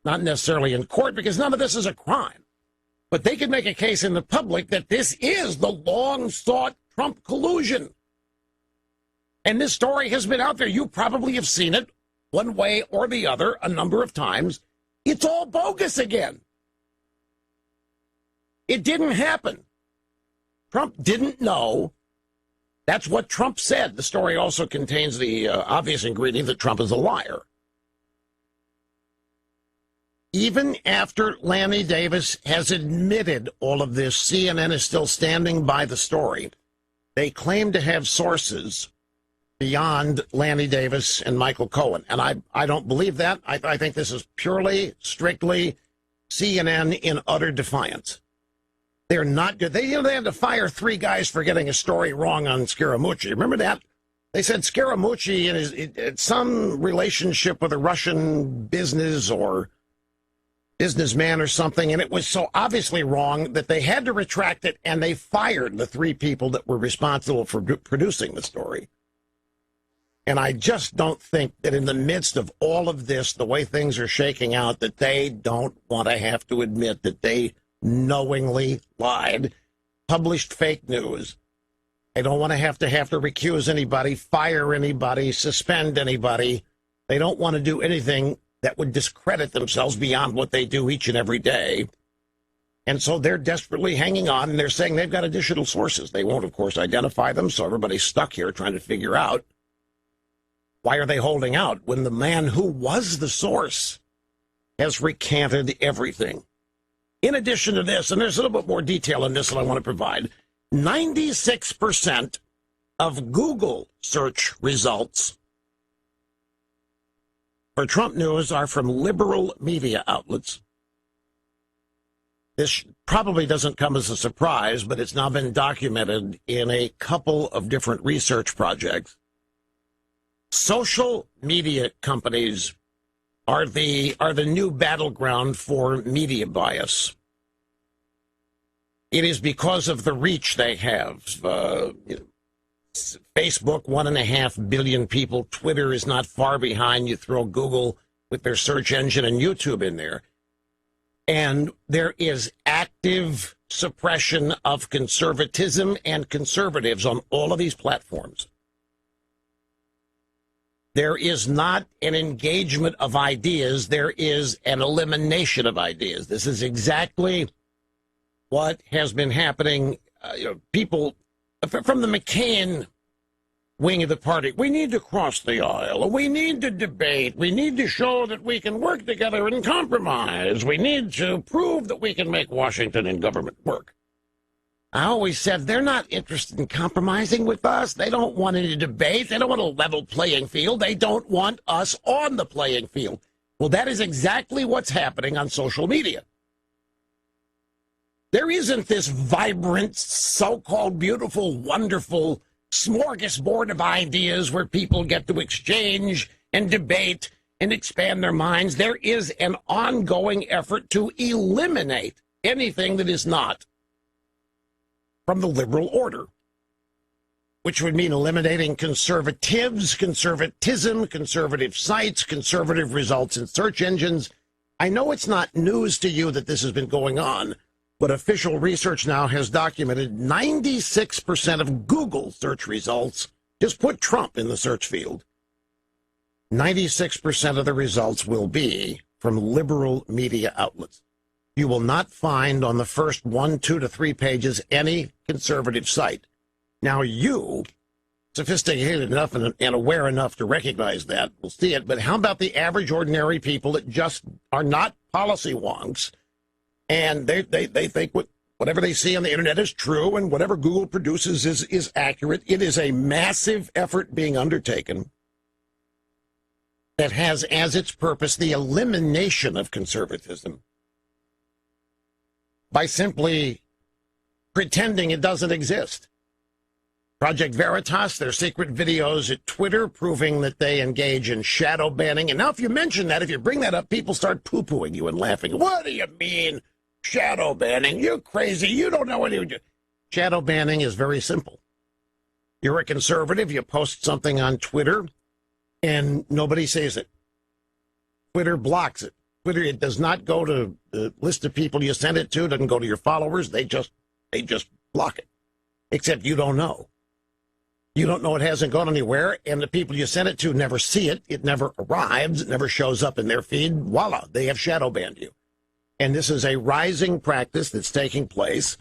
not necessarily in court, because none of this is a crime. But they can make a case in the public that this is the long-sought Trump collusion. And this story has been out there. You probably have seen it one way or the other a number of times. It's all bogus again. It didn't happen. Trump didn't know. That's what Trump said. The story also contains the obvious ingredient that Trump is a liar. Even after Lanny Davis has admitted all of this, CNN is still standing by the story. They claim to have sources beyond Lanny Davis and Michael Cohen. And I don't believe that. I think this is purely, strictly CNN in utter defiance. They're not good. They had to fire 3 guys for getting a story wrong on Scaramucci. Remember that? They said Scaramucci had some relationship with a Russian business or businessman or something, and it was so obviously wrong that they had to retract it, and they fired the 3 people that were responsible for producing the story. And I just don't think that in the midst of all of this, the way things are shaking out, that they don't want to have to admit that they knowingly lied, published fake news. They don't want to have to recuse anybody, fire anybody, suspend anybody. They don't want to do anything that would discredit themselves beyond what they do each and every day. And so they're desperately hanging on, and they're saying they've got additional sources. They won't, of course, identify them, so everybody's stuck here trying to figure out, why are they holding out when the man who was the source has recanted everything? In addition to this, and there's a little bit more detail in this that I want to provide, 96% of Google search results for Trump news are from liberal media outlets. This probably doesn't come as a surprise, but it's now been documented in a couple of different research projects. Social media companies are the new battleground for media bias. It is because of the reach they have. Facebook, 1.5 billion people. Twitter is not far behind. You throw Google with their search engine and YouTube in there. And there is active suppression of conservatism and conservatives on all of these platforms. There is not an engagement of ideas. There is an elimination of ideas. This is exactly what has been happening. People from the McCain wing of the party, we need to cross the aisle. We need to debate. We need to show that we can work together and compromise. We need to prove that we can make Washington and government work. I always said they're not interested in compromising with us. They don't want any debate. They don't want a level playing field. They don't want us on the playing field. Well, that is exactly what's happening on social media. There isn't this vibrant, so-called beautiful, wonderful smorgasbord of ideas where people get to exchange and debate and expand their minds. There is an ongoing effort to eliminate anything that is not from the liberal order, which would mean eliminating conservatives, conservatism, conservative sites, conservative results in search engines. I know it's not news to you that this has been going on, but official research now has documented 96% of Google search results just put Trump in the search field. 96% of the results will be from liberal media outlets. You will not find on the first 1, 2 to 3 pages any conservative site. Now you, sophisticated enough and aware enough to recognize that, will see it, but how about the average ordinary people that just are not policy wonks, and they think whatever they see on the internet is true and whatever Google produces is accurate? It is a massive effort being undertaken that has as its purpose the elimination of conservatism by simply pretending it doesn't exist. Project Veritas, their secret videos at Twitter proving that they engage in shadow banning. And now if you mention that, if you bring that up, people start poo-pooing you and laughing. What do you mean, shadow banning? You're crazy. You don't know what you do. Shadow banning is very simple. You're a conservative, you post something on Twitter, and nobody sees it. Twitter blocks it. Twitter, it does not go to the list of people you send it to, doesn't go to your followers. They just block it. Except you don't know. You don't know it hasn't gone anywhere, and the people you send it to never see it. It never arrives. It never shows up in their feed. Voila, they have shadow banned you. And this is a rising practice that's taking place.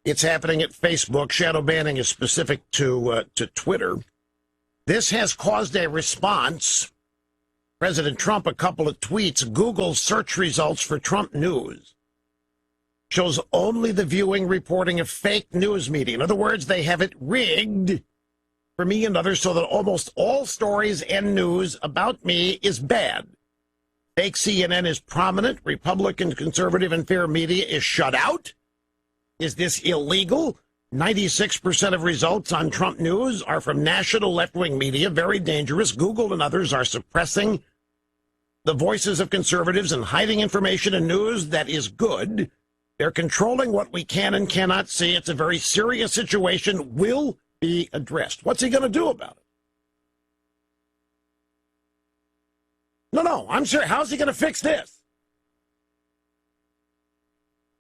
It's happening at Facebook. Shadow banning is specific to Twitter. This has caused a response. President Trump, a couple of tweets, Google search results for Trump news shows only the viewing reporting of fake news media. In other words, they have it rigged for me and others so that almost all stories and news about me is bad. Fake CNN is prominent. Republican, conservative, and fair media is shut out. Is this illegal? 96% of results on Trump news are from national left-wing media, very dangerous. Google and others are suppressing the voices of conservatives and hiding information and news that is good. They're controlling what we can and cannot see. It's a very serious situation, will be addressed. What's he going to do about it? No, I'm serious. How's he going to fix this?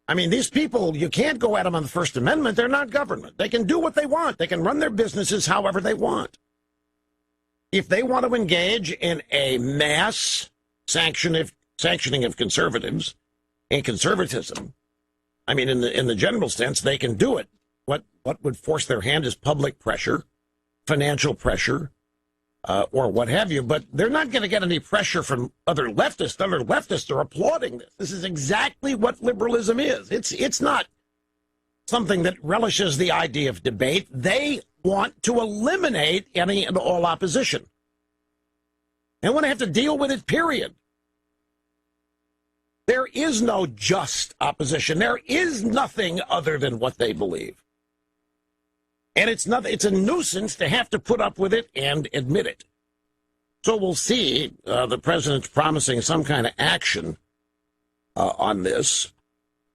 I mean, these people, you can't go at them on the First Amendment. They're not government. They can do what they want. They can run their businesses however they want. If they want to engage in a mass sanctioning of conservatives and conservatism, I mean, in the general sense, they can do it. What would force their hand is public pressure, financial pressure, or what have you. But they're not going to get any pressure from other leftists. Other leftists are applauding this. This is exactly what liberalism is. It's not something that relishes the idea of debate. They want to eliminate any and all opposition. They want to have to deal with it, period. There is no just opposition. There is nothing other than what they believe. And it's a nuisance to have to put up with it and admit it. So we'll see. The president's promising some kind of action on this.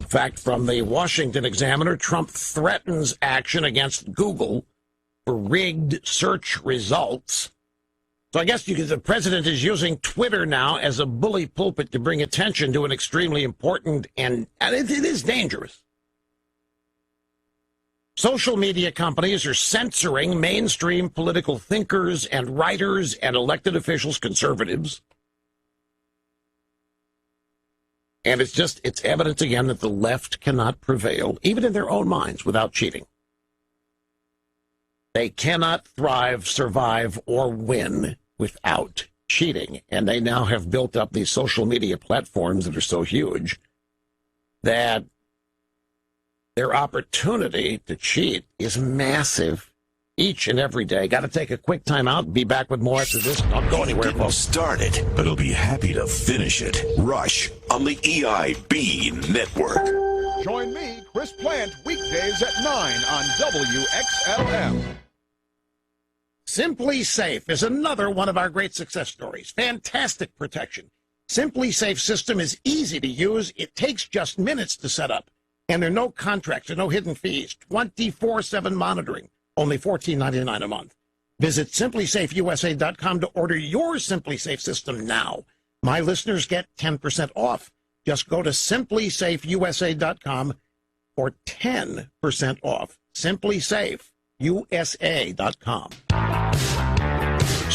In fact, from the Washington Examiner, Trump threatens action against Google for rigged search results. So I guess the president is using Twitter now as a bully pulpit to bring attention to an extremely important, and it is dangerous. Social media companies are censoring mainstream political thinkers and writers and elected officials, conservatives. And it's evidence again that the left cannot prevail, even in their own minds, without cheating. They cannot thrive, survive, or win without cheating. And they now have built up these social media platforms that are so huge that their opportunity to cheat is massive each and every day. Got to take a quick time out. Be back with more after this. Don't go anywhere, folks. Start it, but he'll be happy to finish it. Rush on the EIB Network. Join me, Chris Plant, weekdays at 9 on WXLM. Simply Safe is another one of our great success stories. Fantastic protection. Simply Safe system is easy to use. It takes just minutes to set up. And there are no contracts, there are no hidden fees. 24/7 monitoring. Only $14.99 a month. Visit simplysafeusa.com to order your Simply Safe system now. My listeners get 10% off. Just go to simplysafeusa.com for 10% off. simplysafeusa.com.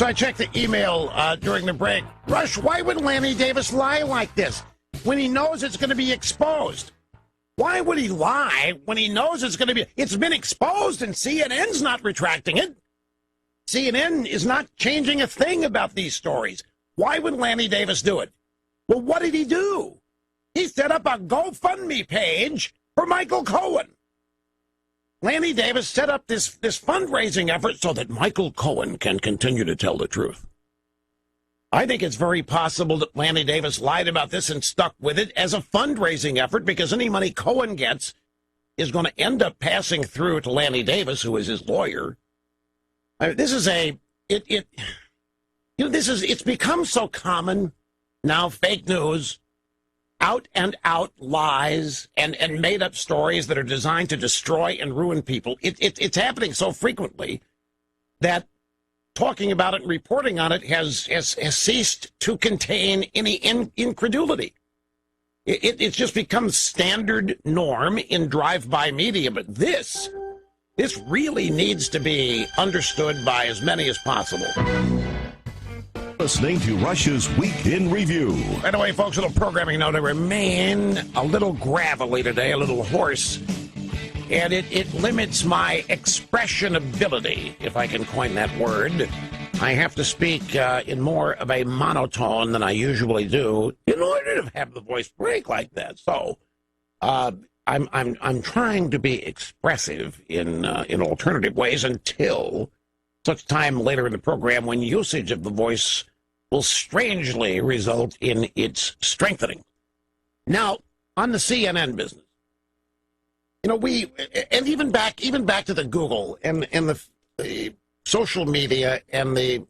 So I checked the email during the break. Rush, why would Lanny Davis lie like this when he knows it's going to be exposed? Why would he lie when he knows it's going to be? It's been exposed and CNN's not retracting it. CNN is not changing a thing about these stories. Why would Lanny Davis do it? Well, what did he do? He set up a GoFundMe page for Michael Cohen. Lanny Davis set up this fundraising effort so that Michael Cohen can continue to tell the truth. I think it's very possible that Lanny Davis lied about this and stuck with it as a fundraising effort because any money Cohen gets is going to end up passing through to Lanny Davis, who is his lawyer. I mean, it's become so common now, fake news, out and out lies and made up stories that are designed to destroy and ruin people. It's happening so frequently that talking about it and reporting on it has ceased to contain any incredulity. It's just become standard norm in drive-by media. But this really needs to be understood by as many as possible. Listening to Rush's Week in Review. By the way, folks, a little programming note. I remain a little gravelly today, a little hoarse, and it limits my expression ability, if I can coin that word. I have to speak in more of a monotone than I usually do in order to have the voice break like that. So I'm trying to be expressive in alternative ways until such time later in the program when usage of the voice will strangely result in its strengthening. Now, on the CNN business, even back to the Google and the social media and the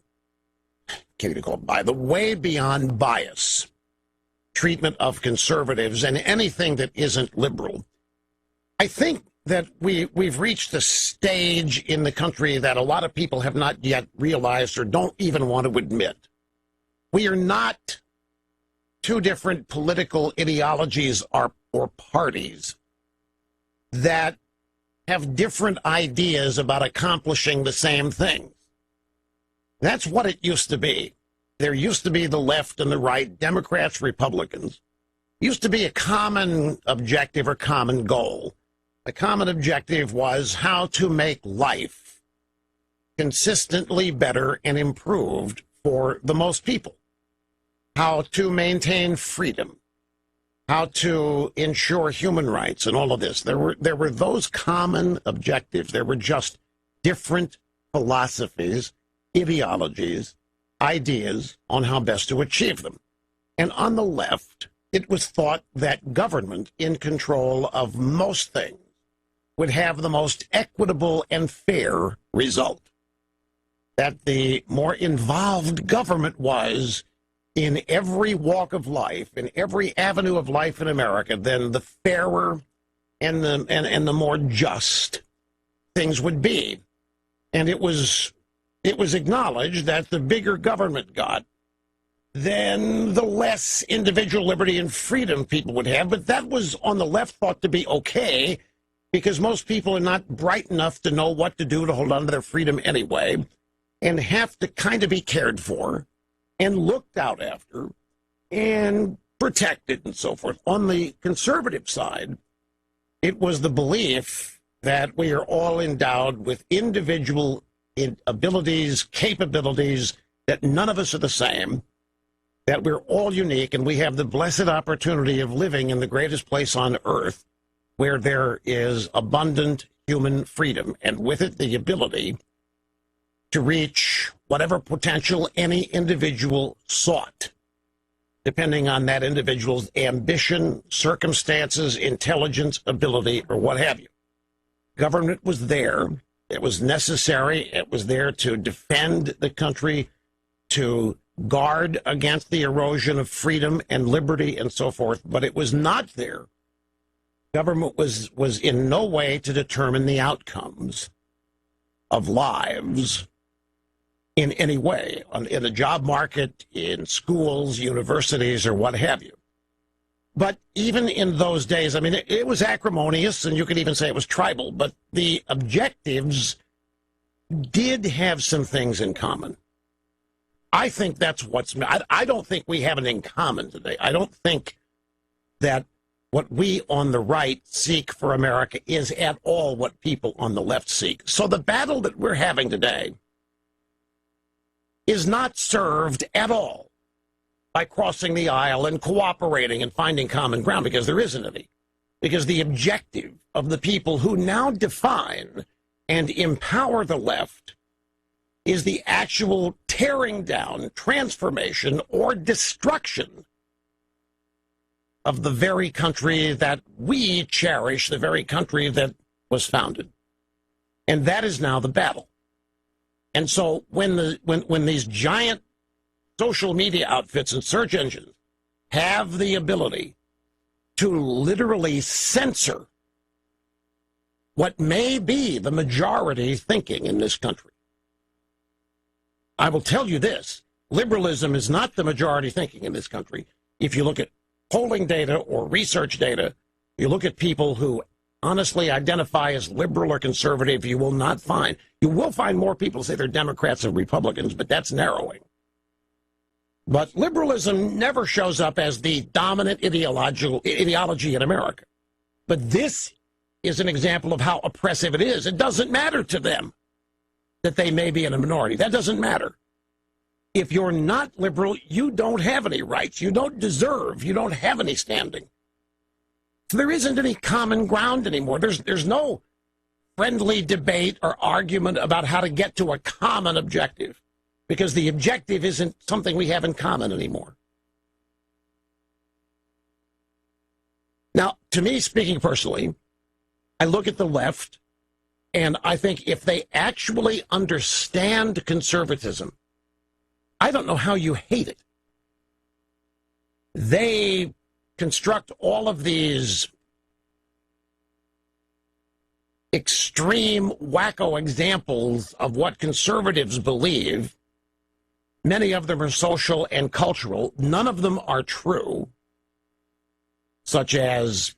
can't even call it by the way beyond bias treatment of conservatives and anything that isn't liberal. I think that we've reached a stage in the country that a lot of people have not yet realized or don't even want to admit. We are not two different political ideologies or parties that have different ideas about accomplishing the same things. That's what it used to be. There used to be the left and the right, Democrats, Republicans. Used to be a common objective or common goal. The common objective was how to make life consistently better and improved for the most people. How to maintain freedom. How to ensure human rights and all of this. There were those common objectives. There were just different philosophies, ideologies, ideas on how best to achieve them. And on the left, it was thought that government in control of most things would have the most equitable and fair result. That the more involved government was in every walk of life, in every avenue of life in America, then the fairer and the more just things would be. And it was acknowledged that the bigger government got, then the less individual liberty and freedom people would have. But that was on the left thought to be okay, because most people are not bright enough to know what to do to hold on to their freedom anyway, and have to kind of be cared for and looked out after and protected and so forth. On the conservative side, it was the belief that we are all endowed with individual abilities, capabilities, that none of us are the same, that we're all unique, and we have the blessed opportunity of living in the greatest place on earth where there is abundant human freedom, and with it the ability to reach whatever potential any individual sought, depending on that individual's ambition, circumstances, intelligence, ability, or what have you. Government was there. It was necessary. It was there to defend the country, to guard against the erosion of freedom and liberty and so forth, but it was not there. Government was in no way to determine the outcomes of lives in any way, in the job market, in schools, universities, or what have you. But even in those days, I mean, it was acrimonious, and you could even say it was tribal, but the objectives did have some things in common. I think that's I don't think we have it in common today. I don't think that what we on the right seek for America is at all what people on the left seek. So the battle that we're having today is not served at all by crossing the aisle and cooperating and finding common ground, because there isn't any. Because the objective of the people who now define and empower the left is the actual tearing down, transformation, or destruction of the very country that we cherish, the very country that was founded. And that is now the battle. And so when these giant social media outfits and search engines have the ability to literally censor what may be the majority thinking in this country, I will tell you this: liberalism is not the majority thinking in this country. If you look at polling data or research data, you look at people who honestly identify as liberal or conservative, you will find more people say they're Democrats and Republicans, but that's narrowing. But liberalism never shows up as the dominant ideology in America. But this is an example of how oppressive it is. It doesn't matter to them that they may be in a minority. That doesn't matter. If you're not liberal, you don't have any rights. You don't deserve. You don't have any standing. So there isn't any common ground anymore. There's no friendly debate or argument about how to get to a common objective, because the objective isn't something we have in common anymore. Now, to me, speaking personally, I look at the left, and I think if they actually understand conservatism, I don't know how you hate it. They construct all of these extreme, wacko examples of what conservatives believe. Many of them are social and cultural. None of them are true, such as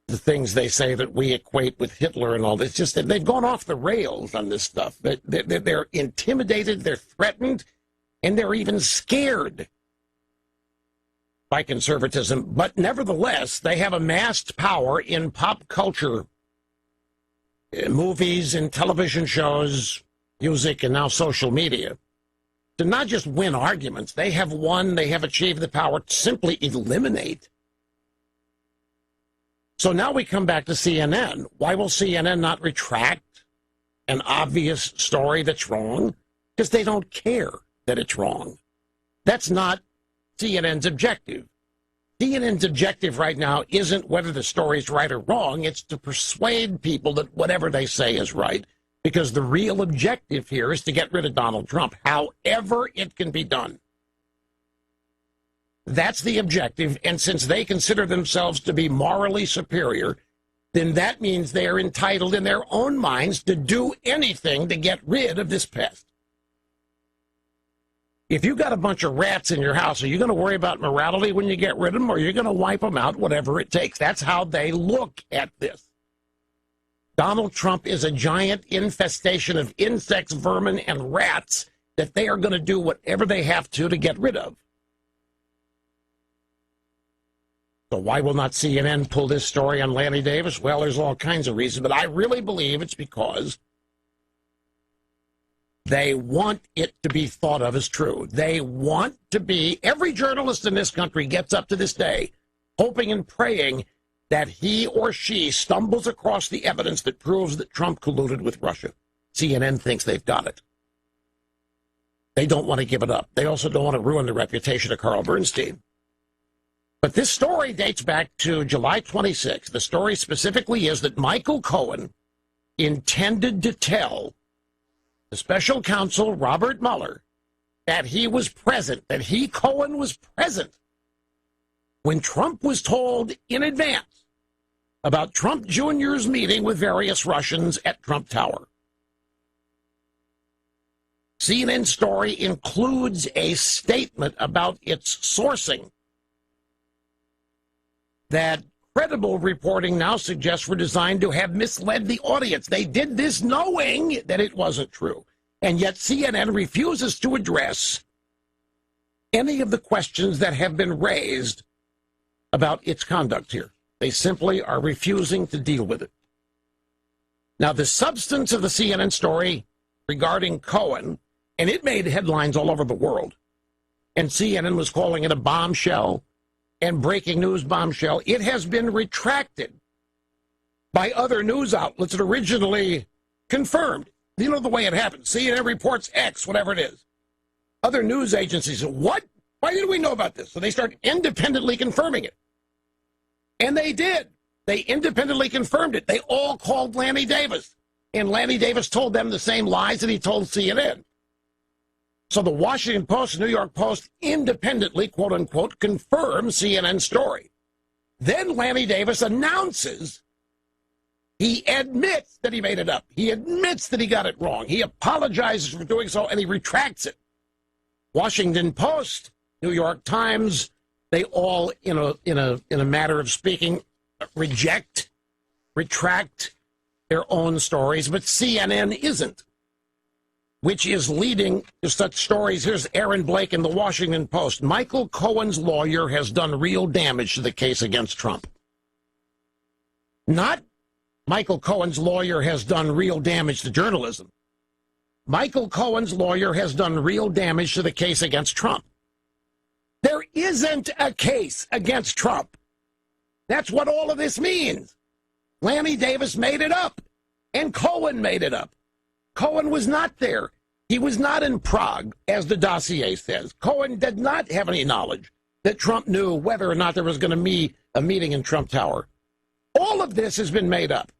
the things they say that we equate with Hitler and all this. Just that they've gone off the rails on this stuff. They're intimidated, they're threatened, and they're even scared by conservatism. But nevertheless, they have amassed power in pop culture, movies and television shows, music, and now social media, to not just win arguments. They have achieved the power to simply eliminate. So now we come back to CNN. Why will CNN not retract an obvious story that's wrong? Because they don't care that it's wrong. That's not CNN's objective. CNN's objective right now isn't whether the story's right or wrong. It's to persuade people that whatever they say is right, because the real objective here is to get rid of Donald Trump, however it can be done. That's the objective, and since they consider themselves to be morally superior, then that means they are entitled in their own minds to do anything to get rid of this pest. If you've got a bunch of rats in your house, are you going to worry about morality when you get rid of them, or are you going to wipe them out, whatever it takes? That's how they look at this. Donald Trump is a giant infestation of insects, vermin, and rats that they are going to do whatever they have to get rid of. So why will not CNN pull this story on Lanny Davis? Well, there's all kinds of reasons, but I really believe it's because they want it to be thought of as true. They want to be, every journalist in this country gets up to this day hoping and praying that he or she stumbles across the evidence that proves that Trump colluded with Russia. CNN thinks they've got it. They don't want to give it up. They also don't want to ruin the reputation of Carl Bernstein. But this story dates back to July 26th. The story specifically is that Michael Cohen intended to tell the special counsel, Robert Mueller, that he was present, that he, Cohen, was present when Trump was told in advance about Trump Jr.'s meeting with various Russians at Trump Tower. CNN story includes a statement about its sourcing that credible reporting now suggests were designed to have misled the audience. They did this knowing that it wasn't true. And yet CNN refuses to address any of the questions that have been raised about its conduct here. They simply are refusing to deal with it. Now, the substance of the CNN story regarding Cohen, and it made headlines all over the world, and CNN was calling it a bombshell and breaking news bombshell. It has been retracted by other news outlets that originally confirmed. You know the way it happened. CNN reports X, whatever it is. Other news agencies said, what? Why didn't we know about this? So they start independently confirming it. And they did. They independently confirmed it. They all called Lanny Davis. And Lanny Davis told them the same lies that he told CNN. So the Washington Post, New York Post, independently, quote unquote, confirmed CNN's story. Then Lanny Davis announces he admits that he made it up. He admits that he got it wrong. He apologizes for doing so, and he retracts it. Washington Post, New York Times, they all, in a matter of speaking, retract their own stories, but CNN isn't, which is leading to such stories. Here's Aaron Blake in the Washington Post. Michael Cohen's lawyer has done real damage to the case against Trump. Not Michael Cohen's lawyer has done real damage to journalism. Michael Cohen's lawyer has done real damage to the case against Trump. There isn't a case against Trump. That's what all of this means. Lanny Davis made it up, and Cohen made it up. Cohen was not there. He was not in Prague, as the dossier says. Cohen did not have any knowledge that Trump knew whether or not there was going to be a meeting in Trump Tower. All of this has been made up.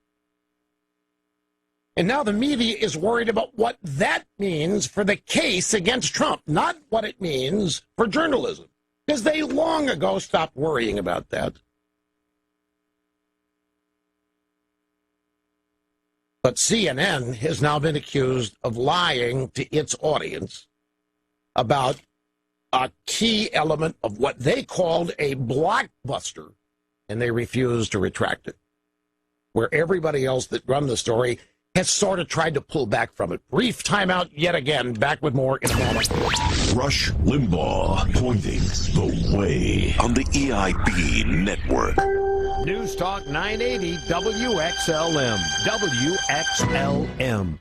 And now the media is worried about what that means for the case against Trump, not what it means for journalism, because they long ago stopped worrying about that. But CNN has now been accused of lying to its audience about a key element of what they called a blockbuster, and they refused to retract it, where everybody else that run the story has sort of tried to pull back from it. Brief timeout yet again. Back with more in a moment. Rush Limbaugh pointing the way on the EIB network. News Talk 980 WXLM. WXLM.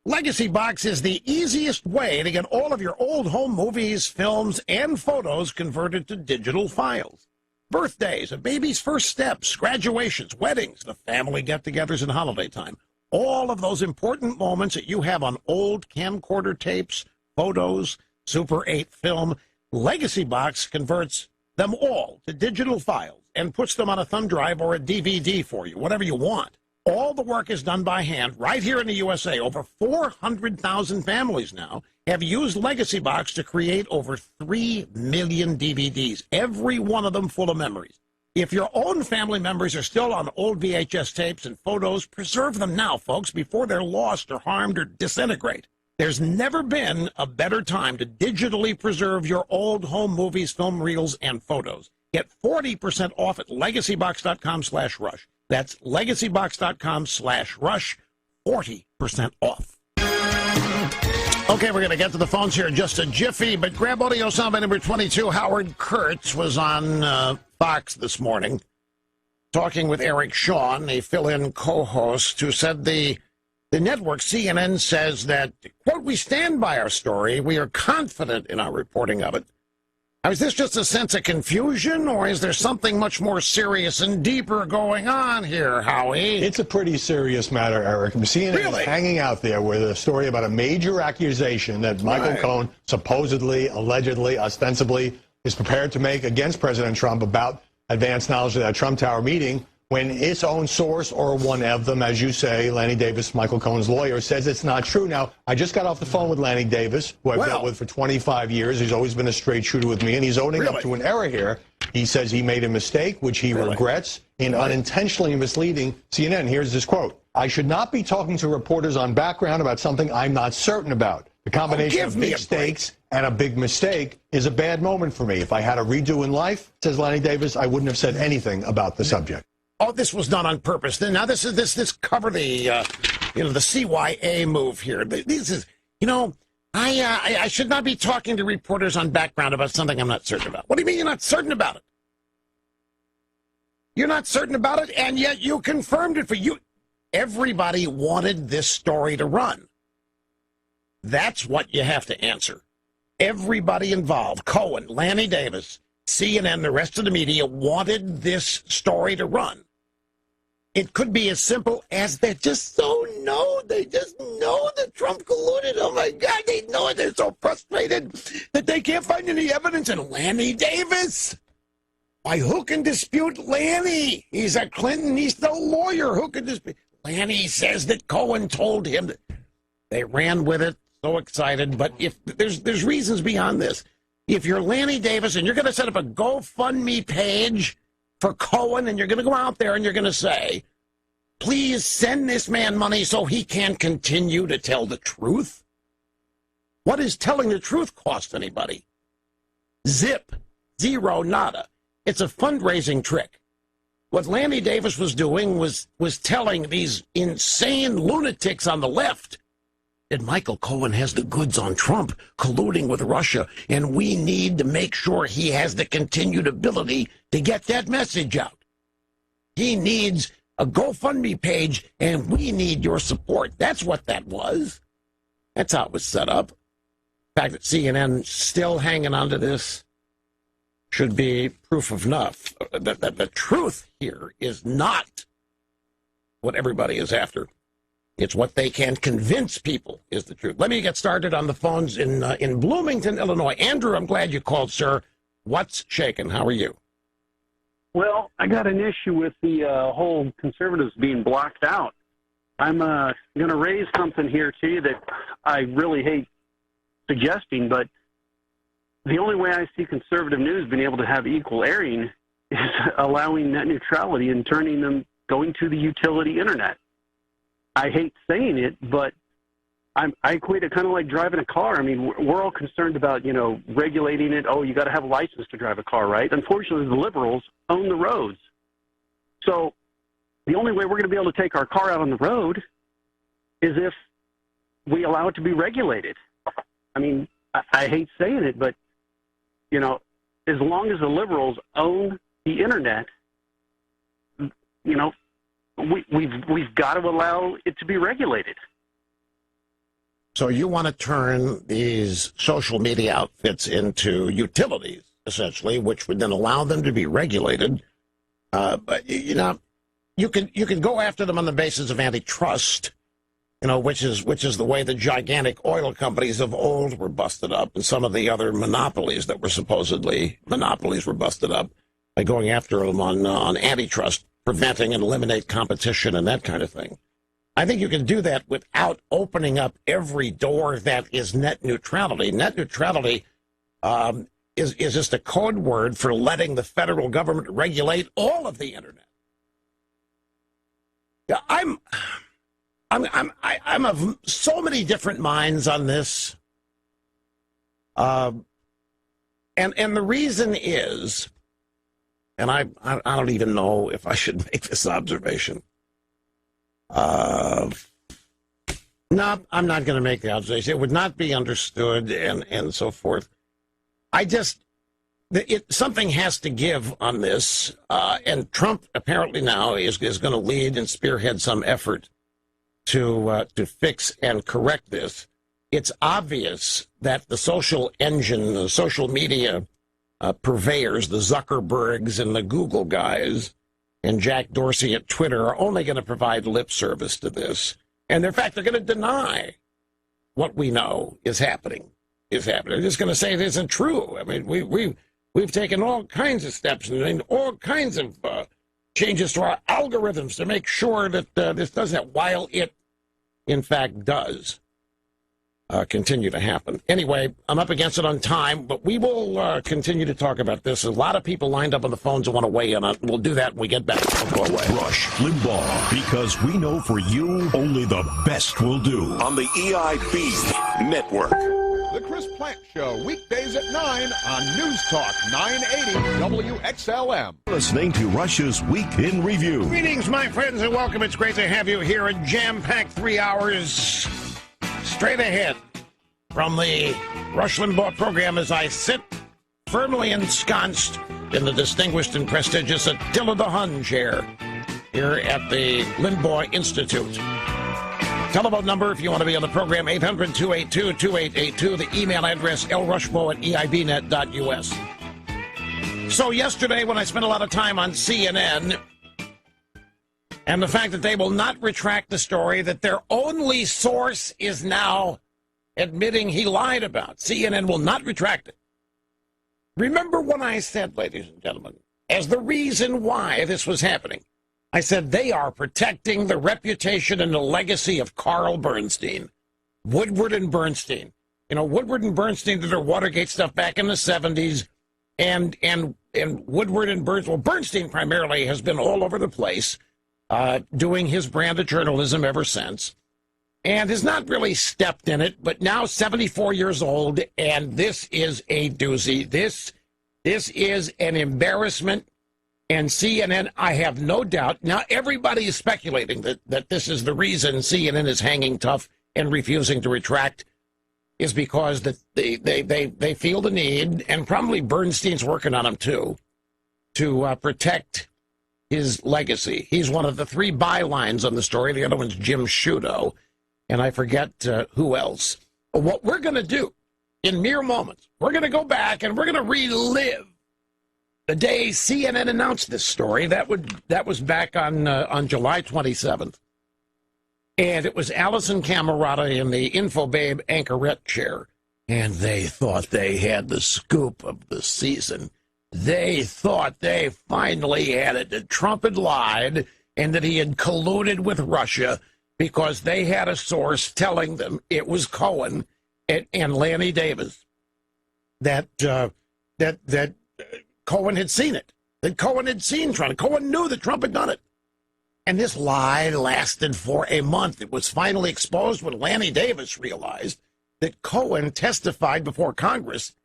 Legacy Box is the easiest way to get all of your old home movies, films, and photos converted to digital files. Birthdays, a baby's first steps, graduations, weddings, the family get-togethers, and holiday time. All of those important moments that you have on old camcorder tapes, photos, Super 8 film, Legacy Box converts them all to digital files and puts them on a thumb drive or a DVD for you, whatever you want. All the work is done by hand right here in the USA. Over 400,000 families now have used Legacy Box to create over 3 million DVDs, every one of them full of memories. If your own family members are still on old VHS tapes and photos, preserve them now, folks, before they're lost or harmed or disintegrate. There's never been a better time to digitally preserve your old home movies, film reels, and photos. Get 40% off at legacybox.com/rush. That's legacybox.com/rush, 40% off. Okay, we're going to get to the phones here in just a jiffy, but grab audio soundbite number 22. Howard Kurtz was on Fox this morning talking with Eric Shawn, a fill-in co-host, who said the network, CNN, says that, quote, we stand by our story. We are confident in our reporting of it. Now, is this just a sense of confusion, or is there something much more serious and deeper going on here, Howie? It's a pretty serious matter, Eric. CNN is hanging out there with a story about a major accusation that Michael Cohen supposedly, allegedly, ostensibly is prepared to make against President Trump about advanced knowledge of that Trump Tower meeting, when its own source, or one of them, as you say, Lanny Davis, Michael Cohen's lawyer, says it's not true. Now, I just got off the phone with Lanny Davis, who I've dealt with for 25 years. He's always been a straight shooter with me, and he's owning up to an error here. He says he made a mistake, which he regrets, in unintentionally misleading CNN. Here's his quote. I should not be talking to reporters on background about something I'm not certain about. The combination of big stakes and a big mistake is a bad moment for me. If I had a redo in life, says Lanny Davis, I wouldn't have said anything about the subject. Oh, this was done on purpose. Now, this cover the, the CYA move here. This is, I should not be talking to reporters on background about something I'm not certain about. What do you mean you're not certain about it? You're not certain about it, and yet you confirmed it for you. Everybody wanted this story to run. That's what you have to answer. Everybody involved, Cohen, Lanny Davis, CNN, the rest of the media, wanted this story to run. It could be as simple as they just know that Trump colluded. Oh, my God, they know it. They're so frustrated that they can't find any evidence. And Lanny Davis, why, who can dispute Lanny? He's at Clinton. He's no lawyer. Who can dispute? Lanny says that Cohen told him that they ran with it. So excited. But if there's reasons beyond this. If you're Lanny Davis and you're going to set up a GoFundMe page for Cohen, and you're going to go out there and you're going to say, please send this man money so he can continue to tell the truth. What does telling the truth cost anybody? Zip. Zero. Nada. It's a fundraising trick. What Lanny Davis was doing was telling these insane lunatics on the left that Michael Cohen has the goods on Trump colluding with Russia, and we need to make sure he has the continued ability to get that message out. He needs a GoFundMe page, and we need your support. That's what that was. That's how it was set up. The fact that CNN's still hanging on to this should be proof of enough. That the truth here is not what everybody is after. It's what they can convince people is the truth. Let me get started on the phones in Bloomington, Illinois. Andrew, I'm glad you called, sir. What's shaking? How are you? Well, I got an issue with the whole conservatives being blocked out. I'm going to raise something here to you that I really hate suggesting, but the only way I see conservative news being able to have equal airing is allowing net neutrality and going to the utility internet. I hate saying it, but I equate it kind of like driving a car. I mean, we're all concerned about, regulating it. Oh, you got to have a license to drive a car, right? Unfortunately, the liberals own the roads. So the only way we're going to be able to take our car out on the road is if we allow it to be regulated. I mean, I hate saying it, but, as long as the liberals own the internet, we've got to allow it to be regulated. So you want to turn these social media outfits into utilities, essentially, which would then allow them to be regulated. But you can go after them on the basis of antitrust, which is the way the gigantic oil companies of old were busted up, and some of the other monopolies that were supposedly monopolies were busted up by going after them on antitrust, preventing and eliminate competition and that kind of thing. I think you can do that without opening up every door that is net neutrality. Net neutrality is just a code word for letting the federal government regulate all of the internet. Yeah, I'm of so many different minds on this, and the reason is. And I don't even know if I should make this observation. No, I'm not going to make the observation. It would not be understood and so forth. Something has to give on this, and Trump apparently now is going to lead and spearhead some effort to fix and correct this. It's obvious that the social engine, the social media purveyors, the Zuckerbergs and the Google guys, and Jack Dorsey at Twitter are only going to provide lip service to this. And in fact, they're going to deny what we know is happening. They're just going to say it isn't true. I mean, we've taken all kinds of steps and made all kinds of changes to our algorithms to make sure that this doesn't, while it, in fact, does continue to happen. Anyway, I'm up against it on time, but we will continue to talk about this. A lot of people lined up on the phones who want to weigh in on it. We'll do that when we get back. Don't go away. Rush Limbaugh, because we know for you, only the best will do. On the EIB Network. The Chris Plant Show, weekdays at 9 on News Talk 980 WXLM. Listening to Rush's Week in Review. Greetings, my friends, and welcome. It's great to have you here. A jam-packed 3 hours straight ahead. from the Rush Limbaugh program as I sit firmly ensconced in the distinguished and prestigious Attila the Hun chair here at the Limbaugh Institute. Telephone number, if you want to be on the program, 800-282-2882. The email address, lrushmo@eibnet.us. So yesterday, when I spent a lot of time on CNN, and the fact that they will not retract the story that their only source is now admitting he lied about, CNN will not retract it. Remember what I said, ladies and gentlemen, as the reason why this was happening. I said they are protecting the reputation and the legacy of Carl Bernstein, Woodward and Bernstein. You know, Woodward and Bernstein did their Watergate stuff back in the 70s, and Woodward and Bernstein, well, Bernstein primarily has been all over the place, doing his brand of journalism ever since, and has not really stepped in it, but now 74 years old, and this is a doozy. This is an embarrassment. And CNN, I have no doubt, now everybody is speculating that this is the reason CNN is hanging tough and refusing to retract, is because that they feel the need, and probably Bernstein's working on them too, to protect his legacy. He's one of the three bylines on the story. The other one's Jim Sciutto, and I forget who else. But what we're going to do in mere moments, we're going to go back and we're going to relive the day CNN announced this story. That was back on July 27th. And it was Allison Camerata in the Infobabe anchorette chair. And they thought they had the scoop of the season. They thought they finally had it, that Trump had lied and that he had colluded with Russia because they had a source telling them it was Cohen and Lanny Davis that Cohen had seen it, that Cohen had seen Trump. Cohen knew that Trump had done it. And this lie lasted for a month. It was finally exposed when Lanny Davis realized that Cohen testified before Congress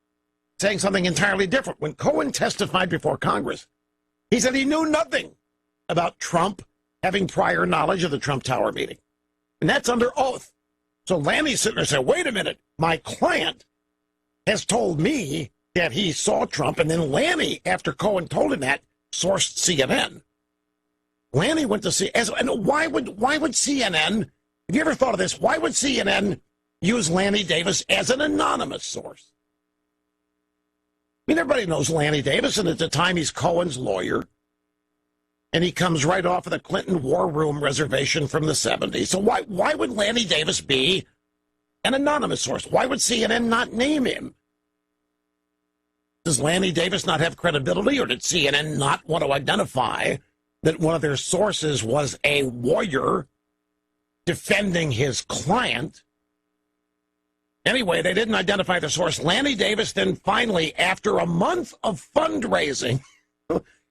saying something entirely different. When Cohen testified before Congress, he said he knew nothing about Trump having prior knowledge of the Trump Tower meeting. And that's under oath. So Lanny's sitting there saying, wait a minute, my client has told me that he saw Trump, and then Lanny, after Cohen told him that, sourced CNN. Lanny went to see, and why would CNN, have you ever thought of this, why would CNN use Lanny Davis as an anonymous source? I mean, everybody knows Lanny Davis, and at the time he's Cohen's lawyer, and he comes right off of the Clinton War Room reservation from the 70s. So why would Lanny Davis be an anonymous source? Why would CNN not name him? Does Lanny Davis not have credibility, or did CNN not want to identify that one of their sources was a warrior defending his client? Anyway, they didn't identify the source. Lanny Davis then finally, after a month of fundraising,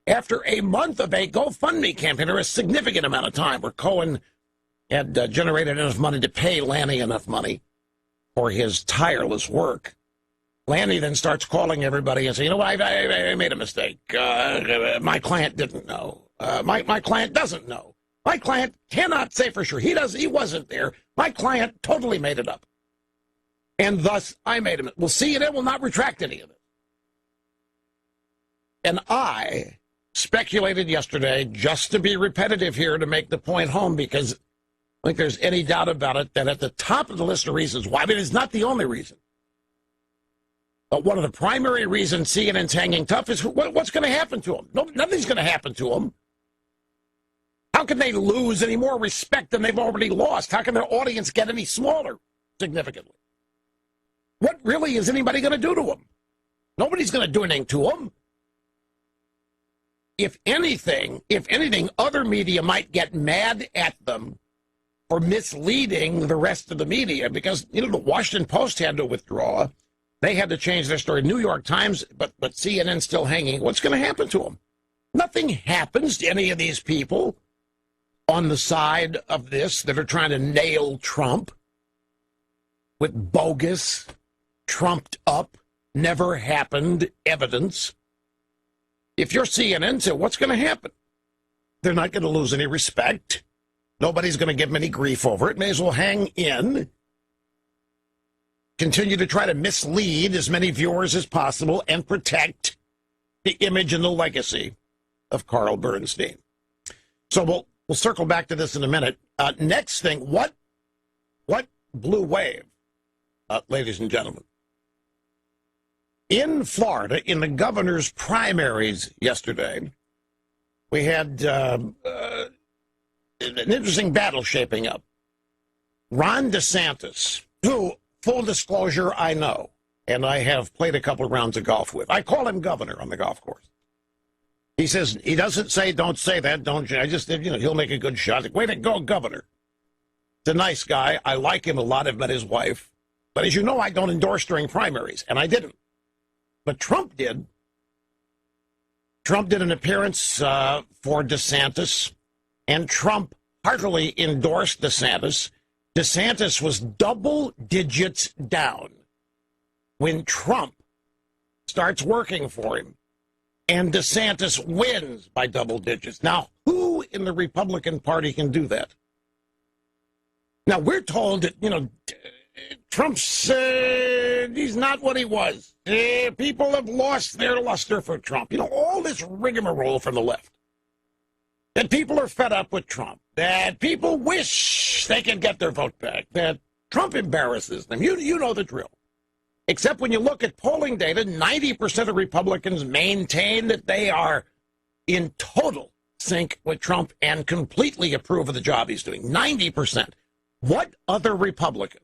after a month of a GoFundMe campaign, or a significant amount of time where Cohen had generated enough money to pay Lanny enough money for his tireless work, Lanny then starts calling everybody and saying, you know what, I made a mistake. My client didn't know. My client doesn't know. My client cannot say for sure. He wasn't there. My client totally made it up. And thus, I made him. Well, CNN will not retract any of it. And I speculated yesterday, just to be repetitive here, to make the point home, because I think there's any doubt about it, that at the top of the list of reasons why, I mean, it's not the only reason, but one of the primary reasons CNN's hanging tough is what's going to happen to them. Nothing's going to happen to them. How can they lose any more respect than they've already lost? How can their audience get any smaller significantly? What really is anybody going to do to them? Nobody's going to do anything to them. If anything, other media might get mad at them for misleading the rest of the media, because, you know, the Washington Post had to withdraw. They had to change their story. New York Times, but CNN's still hanging. What's going to happen to them? Nothing happens to any of these people on the side of this that are trying to nail Trump with bogus, trumped up, never happened evidence. If you're CNN, so what's going to happen? They're not going to lose any respect. Nobody's going to give them any grief over it. May as well hang in. continue to try to mislead as many viewers as possible and protect the image and the legacy of Carl Bernstein. So we'll circle back to this in a minute. Next thing, what blue wave, ladies and gentlemen? In Florida, in the governor's primaries yesterday, we had an interesting battle shaping up. Ron DeSantis, who, full disclosure, I know, and I have played a couple of rounds of golf with. I call him governor on the golf course. He says, he doesn't say, don't say that, don't you? I just, he'll make a good shot. Way to go, governor. He's a nice guy. I like him a lot. I've met his wife. But as you know, I don't endorse during primaries, and I didn't. But Trump did. Trump did an appearance for DeSantis, and Trump heartily endorsed DeSantis. DeSantis was double digits down when Trump starts working for him, and DeSantis wins by double digits. Now, who in the Republican Party can do that? Now, we're told that, Trump's, he's not what he was. People have lost their luster for Trump. All this rigmarole from the left. That people are fed up with Trump. That people wish they could get their vote back. That Trump embarrasses them. You know the drill. Except when you look at polling data, 90% of Republicans maintain that they are in total sync with Trump and completely approve of the job he's doing. 90%. What other Republican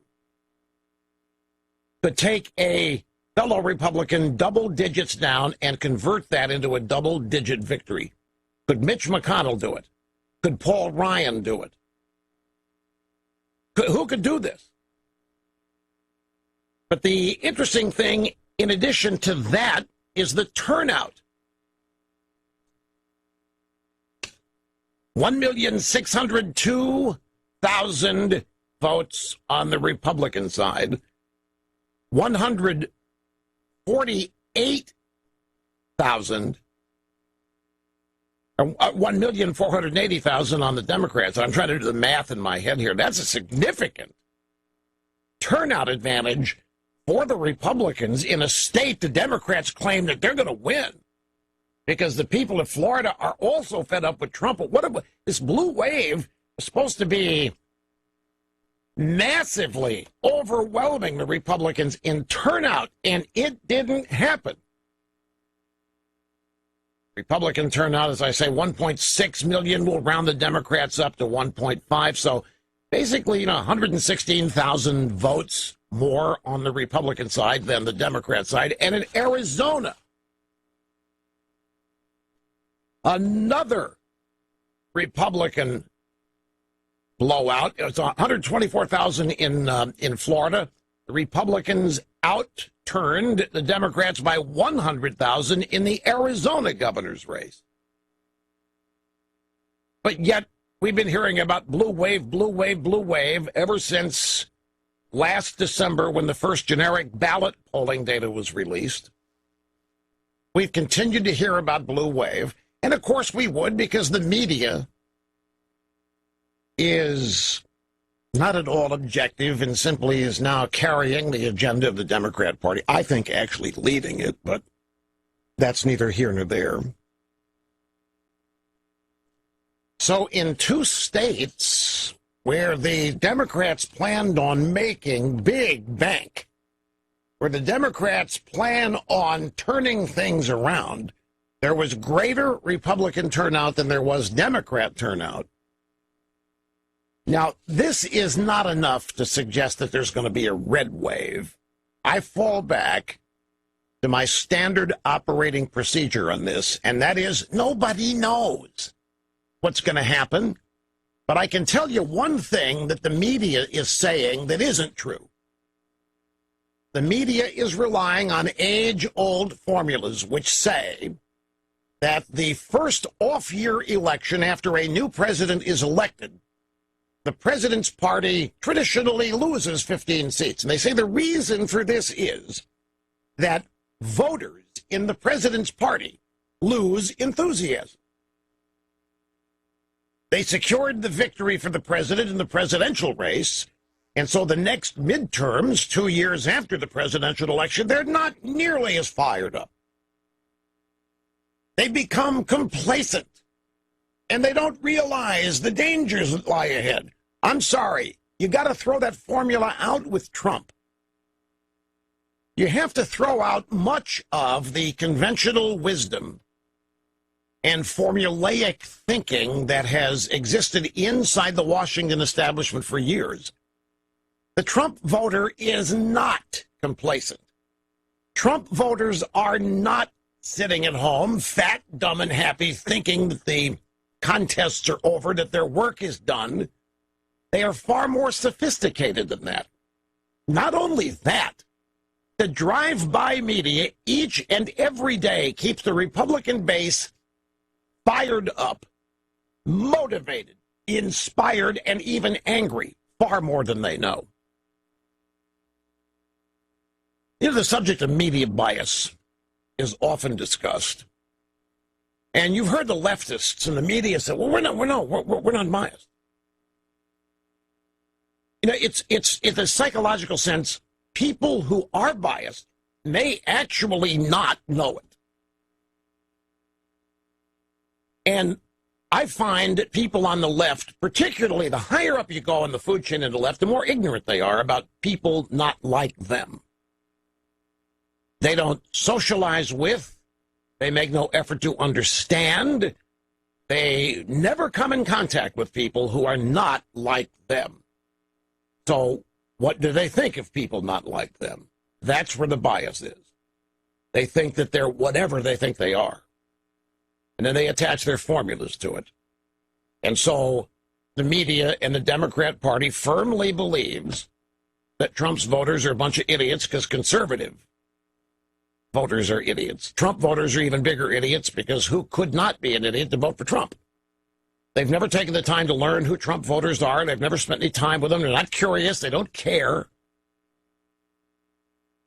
could take a fellow Republican double digits down and convert that into a double-digit victory? Could Mitch McConnell do it? Could Paul Ryan do it? Who could do this? But the interesting thing, in addition to that, is the turnout. 1,602,000 votes on the Republican side. 148,000, or 1,480,000 on the Democrats. I'm trying to do the math in my head here. That's a significant turnout advantage for the Republicans in a state the Democrats claim that they're going to win, because the people of Florida are also fed up with Trump. But this blue wave is supposed to be massively overwhelming the Republicans in turnout, and it didn't happen. Republican turnout, as I say, 1.6 million. We'll round the Democrats up to 1.5. So basically, 116,000 votes more on the Republican side than the Democrat side. And in Arizona, another Republican blowout. It's 124,000 in Florida. The Republicans outturned the Democrats by 100,000 in the Arizona governor's race. But yet, we've been hearing about blue wave, blue wave, blue wave ever since last December when the first generic ballot polling data was released. We've continued to hear about blue wave. And of course we would, because the media is not at all objective and simply is now carrying the agenda of the Democrat Party. I think actually leading it, but that's neither here nor there. So in two states where the Democrats planned on making big bank, where the Democrats plan on turning things around, there was greater Republican turnout than there was Democrat turnout. Now, this is not enough to suggest that there's going to be a red wave. I fall back to my standard operating procedure on this, and that is nobody knows what's going to happen. But I can tell you one thing that the media is saying that isn't true. The media is relying on age-old formulas which say that the first off-year election after a new president is elected, the president's party traditionally loses 15 seats. And they say the reason for this is that voters in the president's party lose enthusiasm. They secured the victory for the president in the presidential race, And so the next midterms, 2 years after the presidential election, they're not nearly as fired up. They become complacent, and they don't realize the dangers that lie ahead. I'm sorry, you got to throw that formula out with Trump. You have to throw out much of the conventional wisdom and formulaic thinking that has existed inside the Washington establishment for years. The Trump voter is not complacent. Trump voters are not sitting at home, fat, dumb, and happy, thinking that the contests are over, that their work is done. They are far more sophisticated than that. Not only that, the drive-by media each and every day keeps the Republican base fired up, motivated, inspired, and even angry, far more than they know. You know, the subject of media bias is often discussed. And you've heard the leftists and the media say, well, we're not biased. You know, it's in a psychological sense, people who are biased may actually not know it. And I find that people on the left, particularly the higher up you go on the food chain in the left, the more ignorant they are about people not like them. They don't socialize with, they make no effort to understand, they never come in contact with people who are not like them. So what do they think of people not like them? That's where the bias is. They think that they're whatever they think they are. And then they attach their formulas to it. And so the media and the Democrat Party firmly believes that Trump's voters are a bunch of idiots because conservative voters are idiots. Trump voters are even bigger idiots because who could not be an idiot to vote for Trump? They've never taken the time to learn who Trump voters are. They've never spent any time with them. They're not curious. They don't care.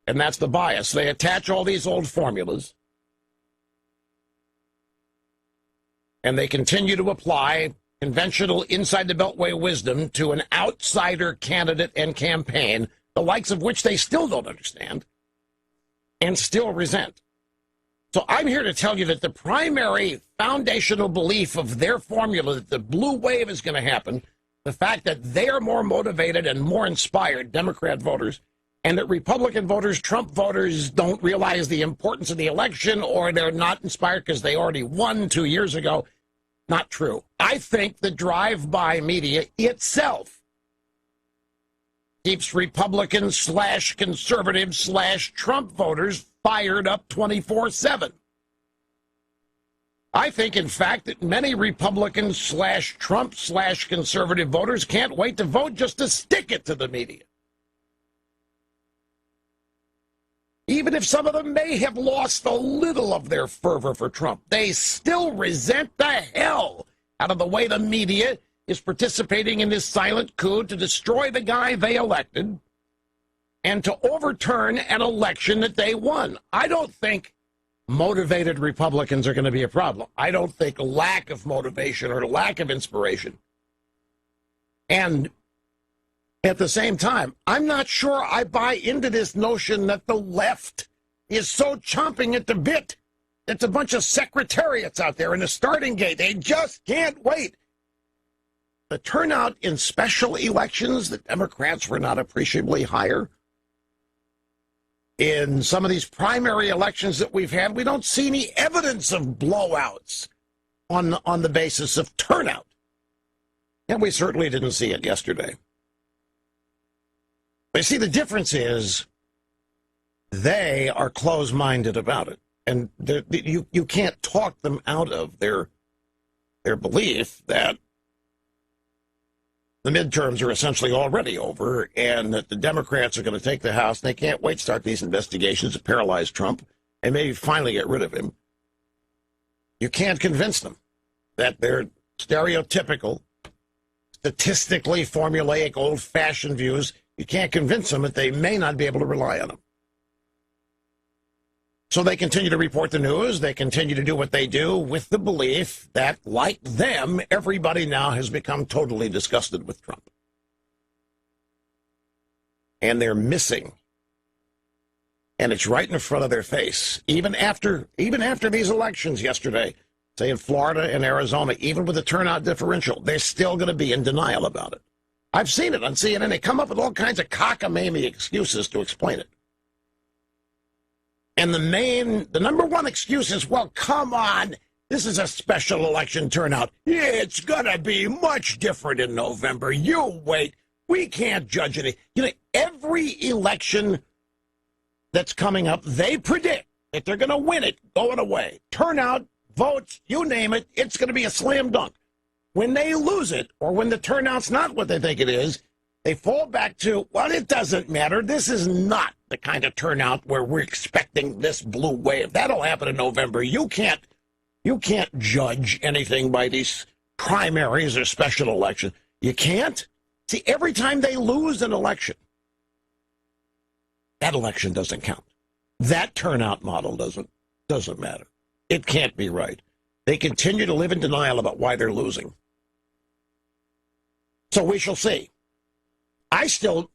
And that's the bias. They attach all these old formulas, and they continue to apply conventional inside-the-beltway wisdom to an outsider candidate and campaign, the likes of which they still don't understand and still resent. So I'm here to tell you that the primary foundational belief of their formula that the blue wave is going to happen, the fact that they are more motivated and more inspired, Democrat voters, and that Republican voters, Trump voters, don't realize the importance of the election, or they're not inspired because they already won 2 years ago. Not true. I think the drive-by media itself keeps Republicans / conservatives / Trump voters fired up 24/7. I think, in fact, that many Republicans / Trump / conservative voters can't wait to vote just to stick it to the media. Even if some of them may have lost a little of their fervor for Trump, they still resent the hell out of the way the media is participating in this silent coup to destroy the guy they elected and to overturn an election that they won. I don't think motivated Republicans are going to be a problem. I don't think lack of motivation or lack of inspiration. And at the same time, I'm not sure I buy into this notion that the left is so chomping at the bit. It's a bunch of secretariats out there in the starting gate. They just can't wait. The turnout in special elections, the Democrats were not appreciably higher. In some of these primary elections that we've had, we don't see any evidence of blowouts on the basis of turnout. And we certainly didn't see it yesterday. But you see, the difference is they are closed-minded about it. And you can't talk them out of their belief that the midterms are essentially already over and that the Democrats are going to take the House. And they can't wait to start these investigations to paralyze Trump and maybe finally get rid of him. You can't convince them that they're stereotypical, statistically formulaic, old-fashioned views. You can't convince them that they may not be able to rely on them. So they continue to report the news. They continue to do what they do with the belief that, like them, everybody now has become totally disgusted with Trump. and they're missing. And it's right in front of their face. Even after these elections yesterday, say in Florida and Arizona, even with the turnout differential, they're still going to be in denial about it. I've seen it on CNN. They come up with all kinds of cockamamie excuses to explain it. And the number one excuse is, well, come on, this is a special election turnout. Yeah, it's going to be much different in November. You wait. We can't judge it. You know, every election that's coming up, they predict that they're going to win it going away. Turnout, votes, you name it, it's going to be a slam dunk. When they lose it, or when the turnout's not what they think it is, they fall back to, well, it doesn't matter. This is not the kind of turnout where we're expecting this blue wave. That'll happen in November. You can't judge anything by these primaries or special elections. You can't. See, every time they lose an election, that election doesn't count. That turnout model doesn't matter. It can't be right. They continue to live in denial about why they're losing. So we shall see. I still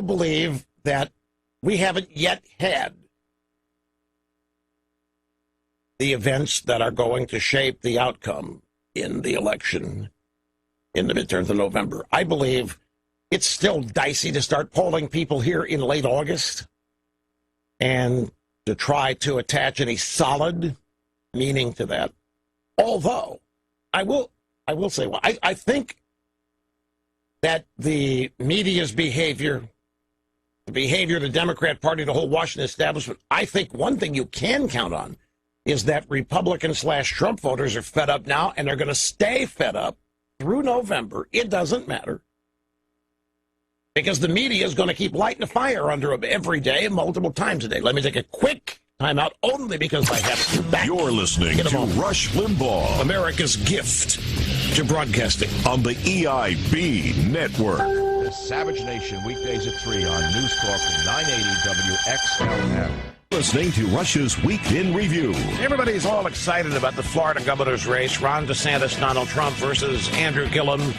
believe that we haven't yet had the events that are going to shape the outcome in the election in the midterms of November. I believe it's still dicey to start polling people here in late August and to try to attach any solid meaning to that. Although, I will say, well, I think that the media's behavior, the behavior of the Democrat Party, the whole Washington establishment, I think one thing you can count on is that Republican/Trump voters are fed up now, and they're going to stay fed up through November. It doesn't matter. Because the media is going to keep lighting a fire under them every day and multiple times a day. Let me take a quick time out only because I have to back. You're listening to Rush Limbaugh, America's gift to broadcasting on the EIB network. The Savage Nation, weekdays at 3 on News Talk 980 WXLM. Listening to Rush's Week in Review. Everybody's all excited about the Florida governor's race. Ron DeSantis, Donald Trump versus Andrew Gillum.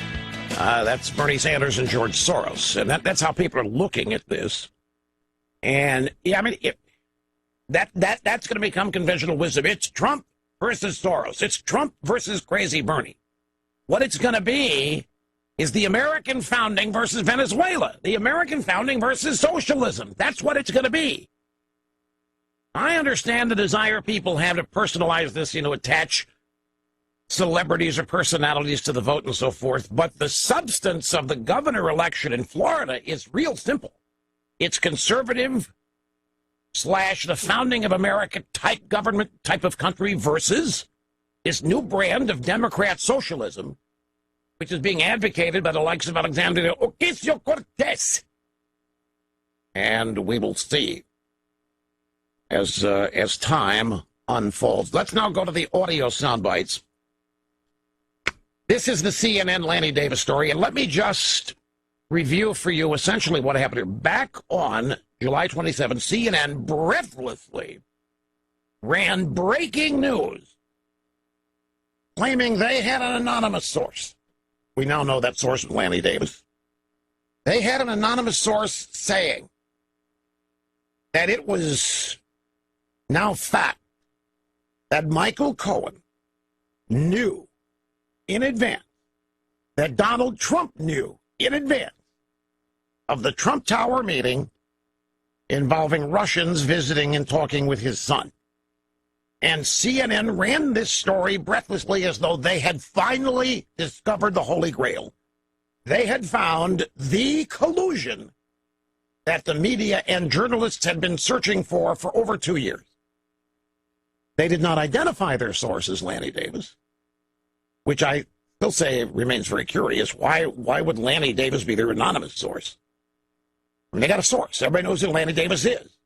That's Bernie Sanders and George Soros. And that's how people are looking at this. And, yeah, I mean, that's going to become conventional wisdom. It's Trump versus Soros. It's Trump versus crazy Bernie. What it's going to be is the American founding versus Venezuela. The American founding versus socialism. That's what it's going to be. I understand the desire people have to personalize this, attach celebrities or personalities to the vote and so forth. But the substance of the governor election in Florida is real simple. It's conservative / the founding of America type government type of country versus this new brand of Democrat socialism, which is being advocated by the likes of Alexandria Ocasio-Cortez. And we will see as time unfolds. Let's now go to the audio sound bites. This is the CNN Lanny Davis story, and let me just review for you essentially what happened here. Back on July 27, CNN breathlessly ran breaking news claiming they had an anonymous source. We now know that source was Lanny Davis. They had an anonymous source saying that it was now fact that Michael Cohen knew in advance, that Donald Trump knew in advance of the Trump Tower meeting involving Russians visiting and talking with his son. And CNN ran this story breathlessly as though they had finally discovered the Holy Grail. They had found the collusion that the media and journalists had been searching for over 2 years. They did not identify their sources, Lanny Davis, which I still say remains very curious. Why would Lanny Davis be their anonymous source? I mean, they got a source. Everybody knows who Lanny Davis is.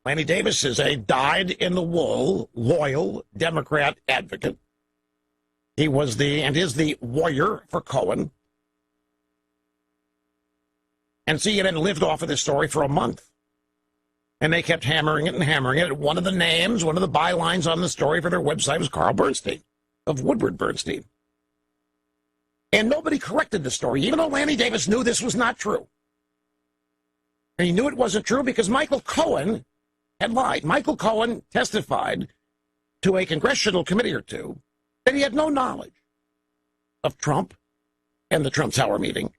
Lanny Davis is a dyed-in-the-wool, loyal Democrat advocate. He was and is the warrior for Cohen. And CNN lived off of this story for a month. And they kept hammering it and hammering it. One of the names, one of the bylines on the story for their website was Carl Bernstein of Woodward Bernstein. And nobody corrected the story, even though Lanny Davis knew this was not true. And he knew it wasn't true because Michael Cohen had lied. Michael Cohen testified to a congressional committee or two that he had no knowledge of Trump and the Trump Tower meeting.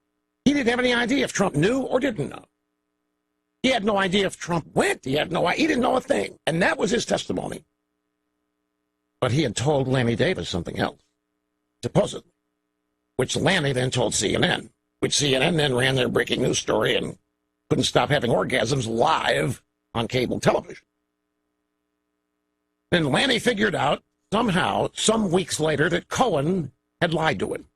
He didn't have any idea if Trump knew or didn't know. He had no idea if Trump went. He didn't know a thing. And that was his testimony. But he had told Lanny Davis something else, supposedly, which Lanny then told CNN, which CNN then ran their breaking news story and couldn't stop having orgasms live on cable television. Then Lanny figured out somehow, some weeks later, that Cohen had lied to him,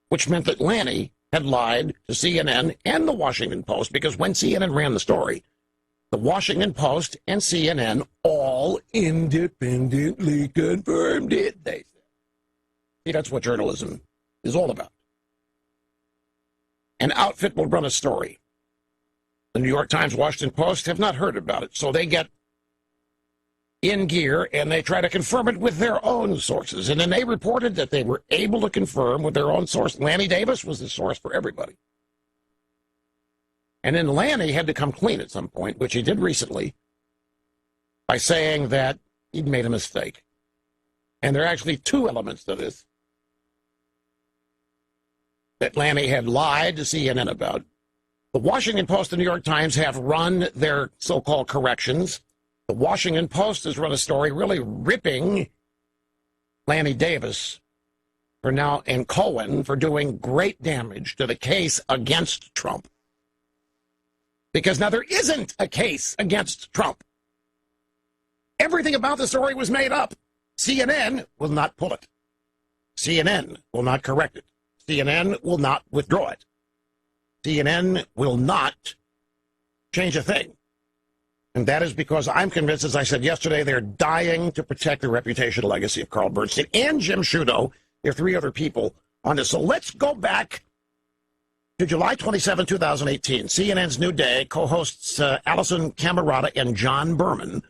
which meant that Lanny had lied to CNN and the Washington Post, because when CNN ran the story, the Washington Post and CNN all independently confirmed it, they said. See, that's what journalism is all about. An outfit will run a story. The New York Times, Washington Post have not heard about it, so they get in gear and they try to confirm it with their own sources. And then they reported that they were able to confirm with their own source. Lanny Davis was the source for everybody. And then Lanny had to come clean at some point, which he did recently, by saying that he'd made a mistake. And there are actually two elements to this that Lanny had lied to CNN about. The Washington Post and New York Times have run their so-called corrections. The Washington Post has run a story really ripping Lanny Davis and Cohen for doing great damage to the case against Trump. Because now there isn't a case against Trump. Everything about the story was made up. CNN will not pull it. CNN will not correct it. CNN will not withdraw it. CNN will not change a thing. And that is because I'm convinced, as I said yesterday, they're dying to protect the reputation and legacy of Carl Bernstein and Jim Sciutto. There are three other people on this. So let's go back to July 27, 2018. CNN's New Day co-hosts Allison Camerata and John Berman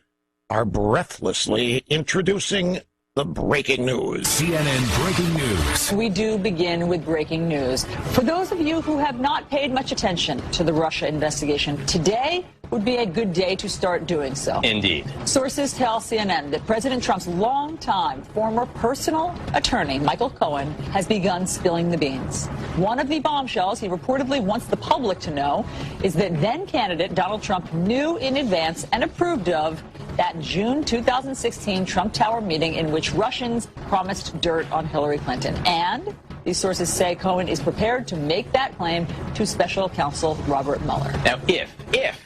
are breathlessly introducing the breaking news. CNN breaking news. We do begin with breaking news. For those of you who have not paid much attention to the Russia investigation, today would be a good day to start doing so. Indeed. Sources tell CNN that President Trump's longtime former personal attorney, Michael Cohen, has begun spilling the beans. One of the bombshells he reportedly wants the public to know is that then-candidate Donald Trump knew in advance and approved of that June 2016 Trump Tower meeting in which Russians promised dirt on Hillary Clinton. And these sources say Cohen is prepared to make that claim to special counsel Robert Mueller. Now, if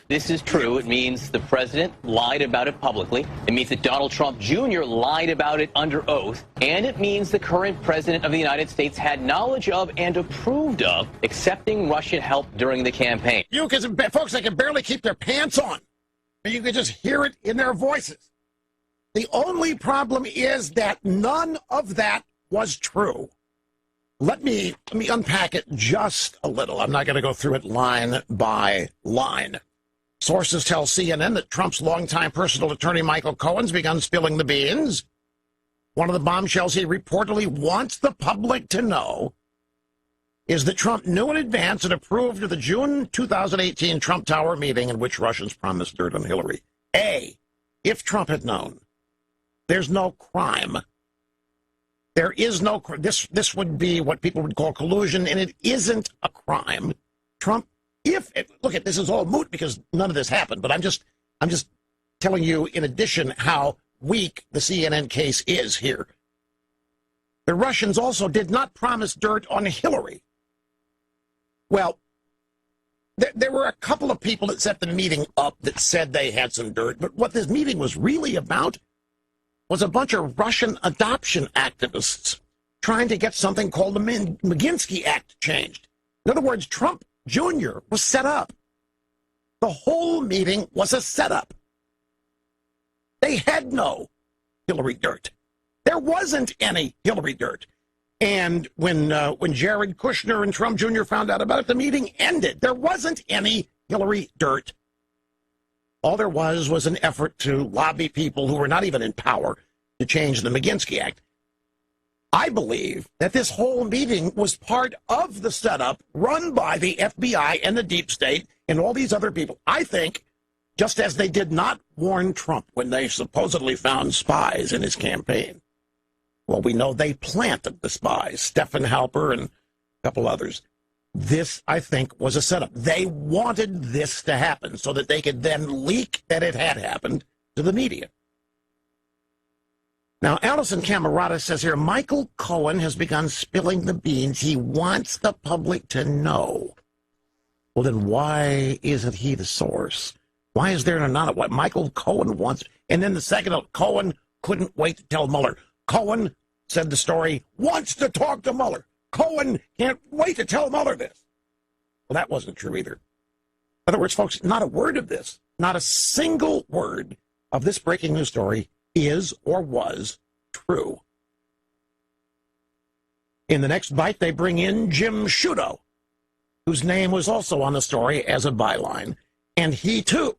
this is true, it means the president lied about it publicly. It means that Donald Trump Jr. lied about it under oath. And it means the current president of the United States had knowledge of and approved of accepting Russian help during the campaign. Folks, they can barely keep their pants on. You can just hear it in their voices. The only problem is that none of that was true. Let me unpack it just a little. I'm not going to go through it line by line. Sources tell CNN that Trump's longtime personal attorney, Michael Cohen's begun spilling the beans. One of the bombshells he reportedly wants the public to know is that Trump knew in advance and approved of the June 2018 Trump Tower meeting in which Russians promised dirt on Hillary. If Trump had known, there's no crime. There is no crime. This would be what people would call collusion, and it isn't a crime. Trump, this is all moot because none of this happened, but I'm just telling you, in addition, how weak the CNN case is here. The Russians also did not promise dirt on Hillary. Well, there were a couple of people that set the meeting up that said they had some dirt, but what this meeting was really about was a bunch of Russian adoption activists trying to get something called the Maginski Act changed. In other words, Trump Jr. was set up. The whole meeting was a setup. They had no Hillary dirt. There wasn't any Hillary dirt. And when Jared Kushner and Trump Jr. found out about it, the meeting ended. There wasn't any Hillary dirt. All there was an effort to lobby people who were not even in power to change the Maginski Act. I believe that this whole meeting was part of the setup run by the FBI and the deep state and all these other people, I think, just as they did not warn Trump when they supposedly found spies in his campaign. Well, we know they planted the spies, Stephen Halper and a couple others. This, I think, was a setup. They wanted this to happen so that they could then leak that it had happened to the media. Now, Allison Camerata says here, Michael Cohen has begun spilling the beans. He wants the public to know. Well, then why isn't he the source? Why is there not what Michael Cohen wants? And then the second, Cohen couldn't wait to tell Mueller. Cohen said the story, wants to talk to Mueller. Cohen can't wait to tell Mueller this. Well, that wasn't true either. In other words, folks, not a word of this, not a single word of this breaking news story is or was true. In the next bite, they bring in Jim Sciutto, whose name was also on the story as a byline, and he, too,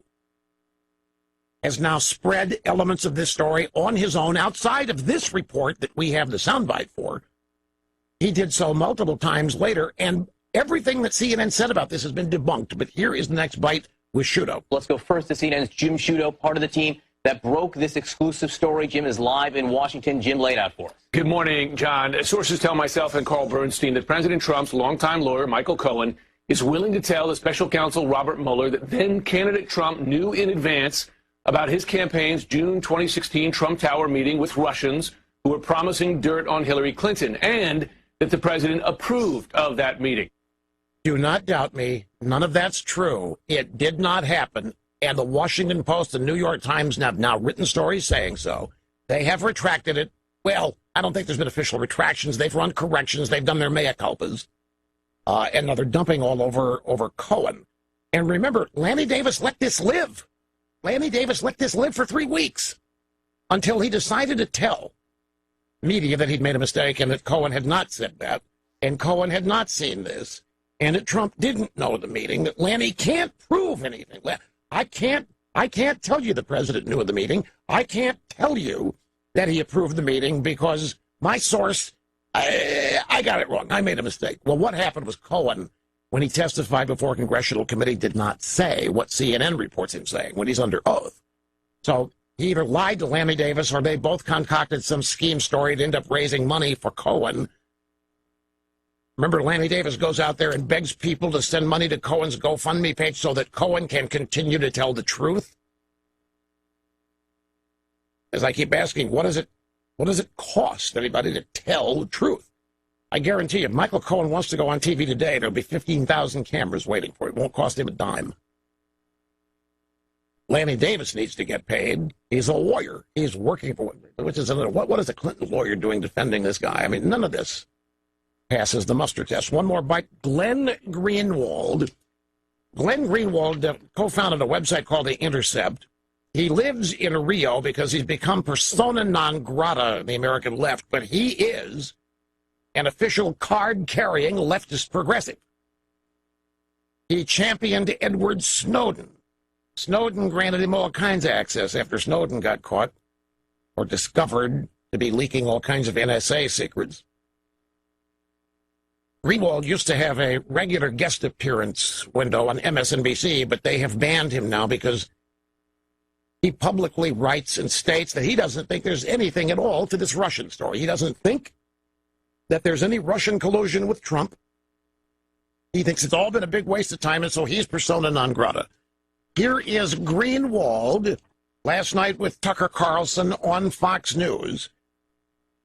has now spread elements of this story on his own outside of this report that we have the soundbite for. He did so multiple times later, and everything that CNN said about this has been debunked, but here is the next bite with Sciutto. Let's go first to CNN's Jim Sciutto, part of the team that broke this exclusive story. Jim is live in Washington. Jim, lay it out for us. Good morning, John. Sources tell myself and Carl Bernstein that President Trump's longtime lawyer, Michael Cohen, is willing to tell the special counsel Robert Mueller that then-candidate Trump knew in advance about his campaign's June 2016 Trump Tower meeting with Russians who were promising dirt on Hillary Clinton, and that the president approved of that meeting. Do not doubt me. None of that's true. It did not happen. And the Washington Post and New York Times have now written stories saying so. They have retracted it. Well, I don't think there's been official retractions. They've run corrections. They've done their mea culpas. And now they're dumping all over Cohen. And remember, Lanny Davis let this live. Lanny Davis let this live for 3 weeks until he decided to tell media that he'd made a mistake and that Cohen had not said that, and Cohen had not seen this, and that Trump didn't know the meeting, that Lanny can't prove anything. I can't tell you the president knew of the meeting. I can't tell you that he approved the meeting because my source, I got it wrong. I made a mistake. Well, what happened was Cohen, when he testified before a congressional committee, did not say what CNN reports him saying when he's under oath. So he either lied to Lanny Davis or they both concocted some scheme story to end up raising money for Cohen. Remember, Lanny Davis goes out there and begs people to send money to Cohen's GoFundMe page so that Cohen can continue to tell the truth. As I keep asking, what does it cost anybody to tell the truth? I guarantee you, if Michael Cohen wants to go on TV today, there'll be 15,000 cameras waiting for it. It won't cost him a dime. Lanny Davis needs to get paid. He's a lawyer. He's working for, which is another, what is a Clinton lawyer doing defending this guy? I mean, none of this passes the muster test. One more bite. Glenn Greenwald. Glenn Greenwald co-founded a website called The Intercept. He lives in Rio because he's become persona non grata in the American left, but he is an official card-carrying leftist progressive. He championed Edward Snowden. Snowden granted him all kinds of access after Snowden got caught or discovered to be leaking all kinds of NSA secrets. Greenwald used to have a regular guest appearance window on MSNBC, but they have banned him now because he publicly writes and states that he doesn't think there's anything at all to this Russian story. He doesn't think that there's any Russian collusion with Trump. He thinks it's all been a big waste of time, and so he's persona non grata. Here is Greenwald last night with Tucker Carlson on Fox News.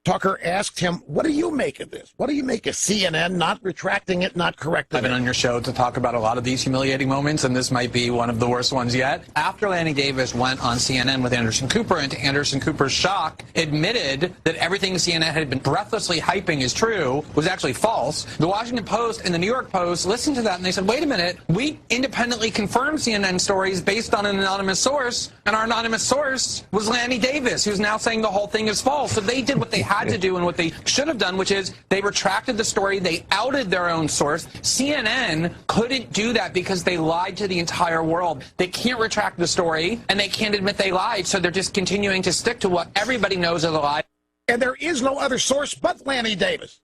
Tucker asked him, what do you make of this? What do you make of CNN not retracting it, not correcting it? I've been on your show to talk about a lot of these humiliating moments, and this might be one of the worst ones yet. After Lanny Davis went on CNN with Anderson Cooper, and to Anderson Cooper's shock, admitted that everything CNN had been breathlessly hyping is true was actually false. The Washington Post and the New York Post listened to that, and they said, wait a minute, we independently confirmed CNN stories based on an anonymous source, and our anonymous source was Lanny Davis, who's now saying the whole thing is false. So they did what they had to do and what they should have done, which is they retracted the story. They outed their own source. CNN couldn't do that because they lied to the entire world. They can't retract the story, and they can't admit they lied, so they're just continuing to stick to what everybody knows is a lie. And there is no other source but Lanny Davis.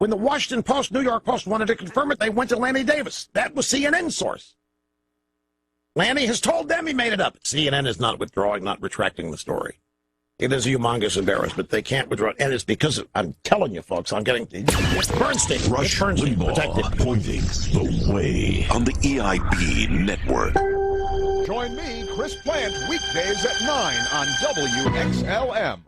When the Washington Post, New York Post wanted to confirm it, they went to Lanny Davis. That was CNN's source. Lanny has told them he made it up. CNN is not withdrawing, not retracting the story. It is a humongous embarrassment. They can't withdraw. And it's because I'm telling you, folks, I'm getting Bernstein. Rush Bernstein Limbaugh protected. pointing the way on the EIB network. Join me, Chris Plant, weekdays at 9 on WXLM.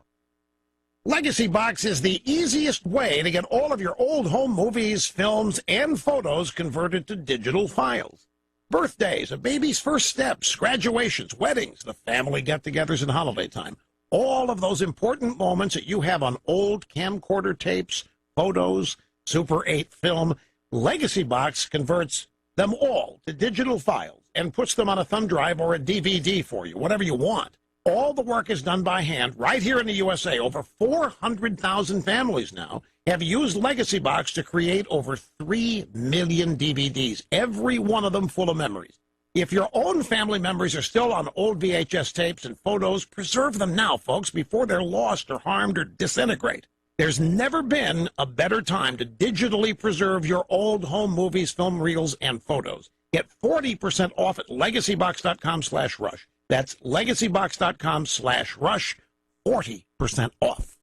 Legacy Box is the easiest way to get all of your old home movies, films, and photos converted to digital files. Birthdays, a baby's first steps, graduations, weddings, the family get-togethers, and holiday time. All of those important moments that you have on old camcorder tapes, photos, Super 8 film, Legacy Box converts them all to digital files and puts them on a thumb drive or a DVD for you, whatever you want. All the work is done by hand right here in the USA. Over 400,000 families now have used Legacy Box to create over 3 million DVDs, every one of them full of memories. If your own family members are still on old VHS tapes and photos, preserve them now, folks, before they're lost or harmed or disintegrate. There's never been a better time to digitally preserve your old home movies, film reels, and photos. Get 40% off at legacybox.com/rush. That's legacybox.com/rush, 40% off.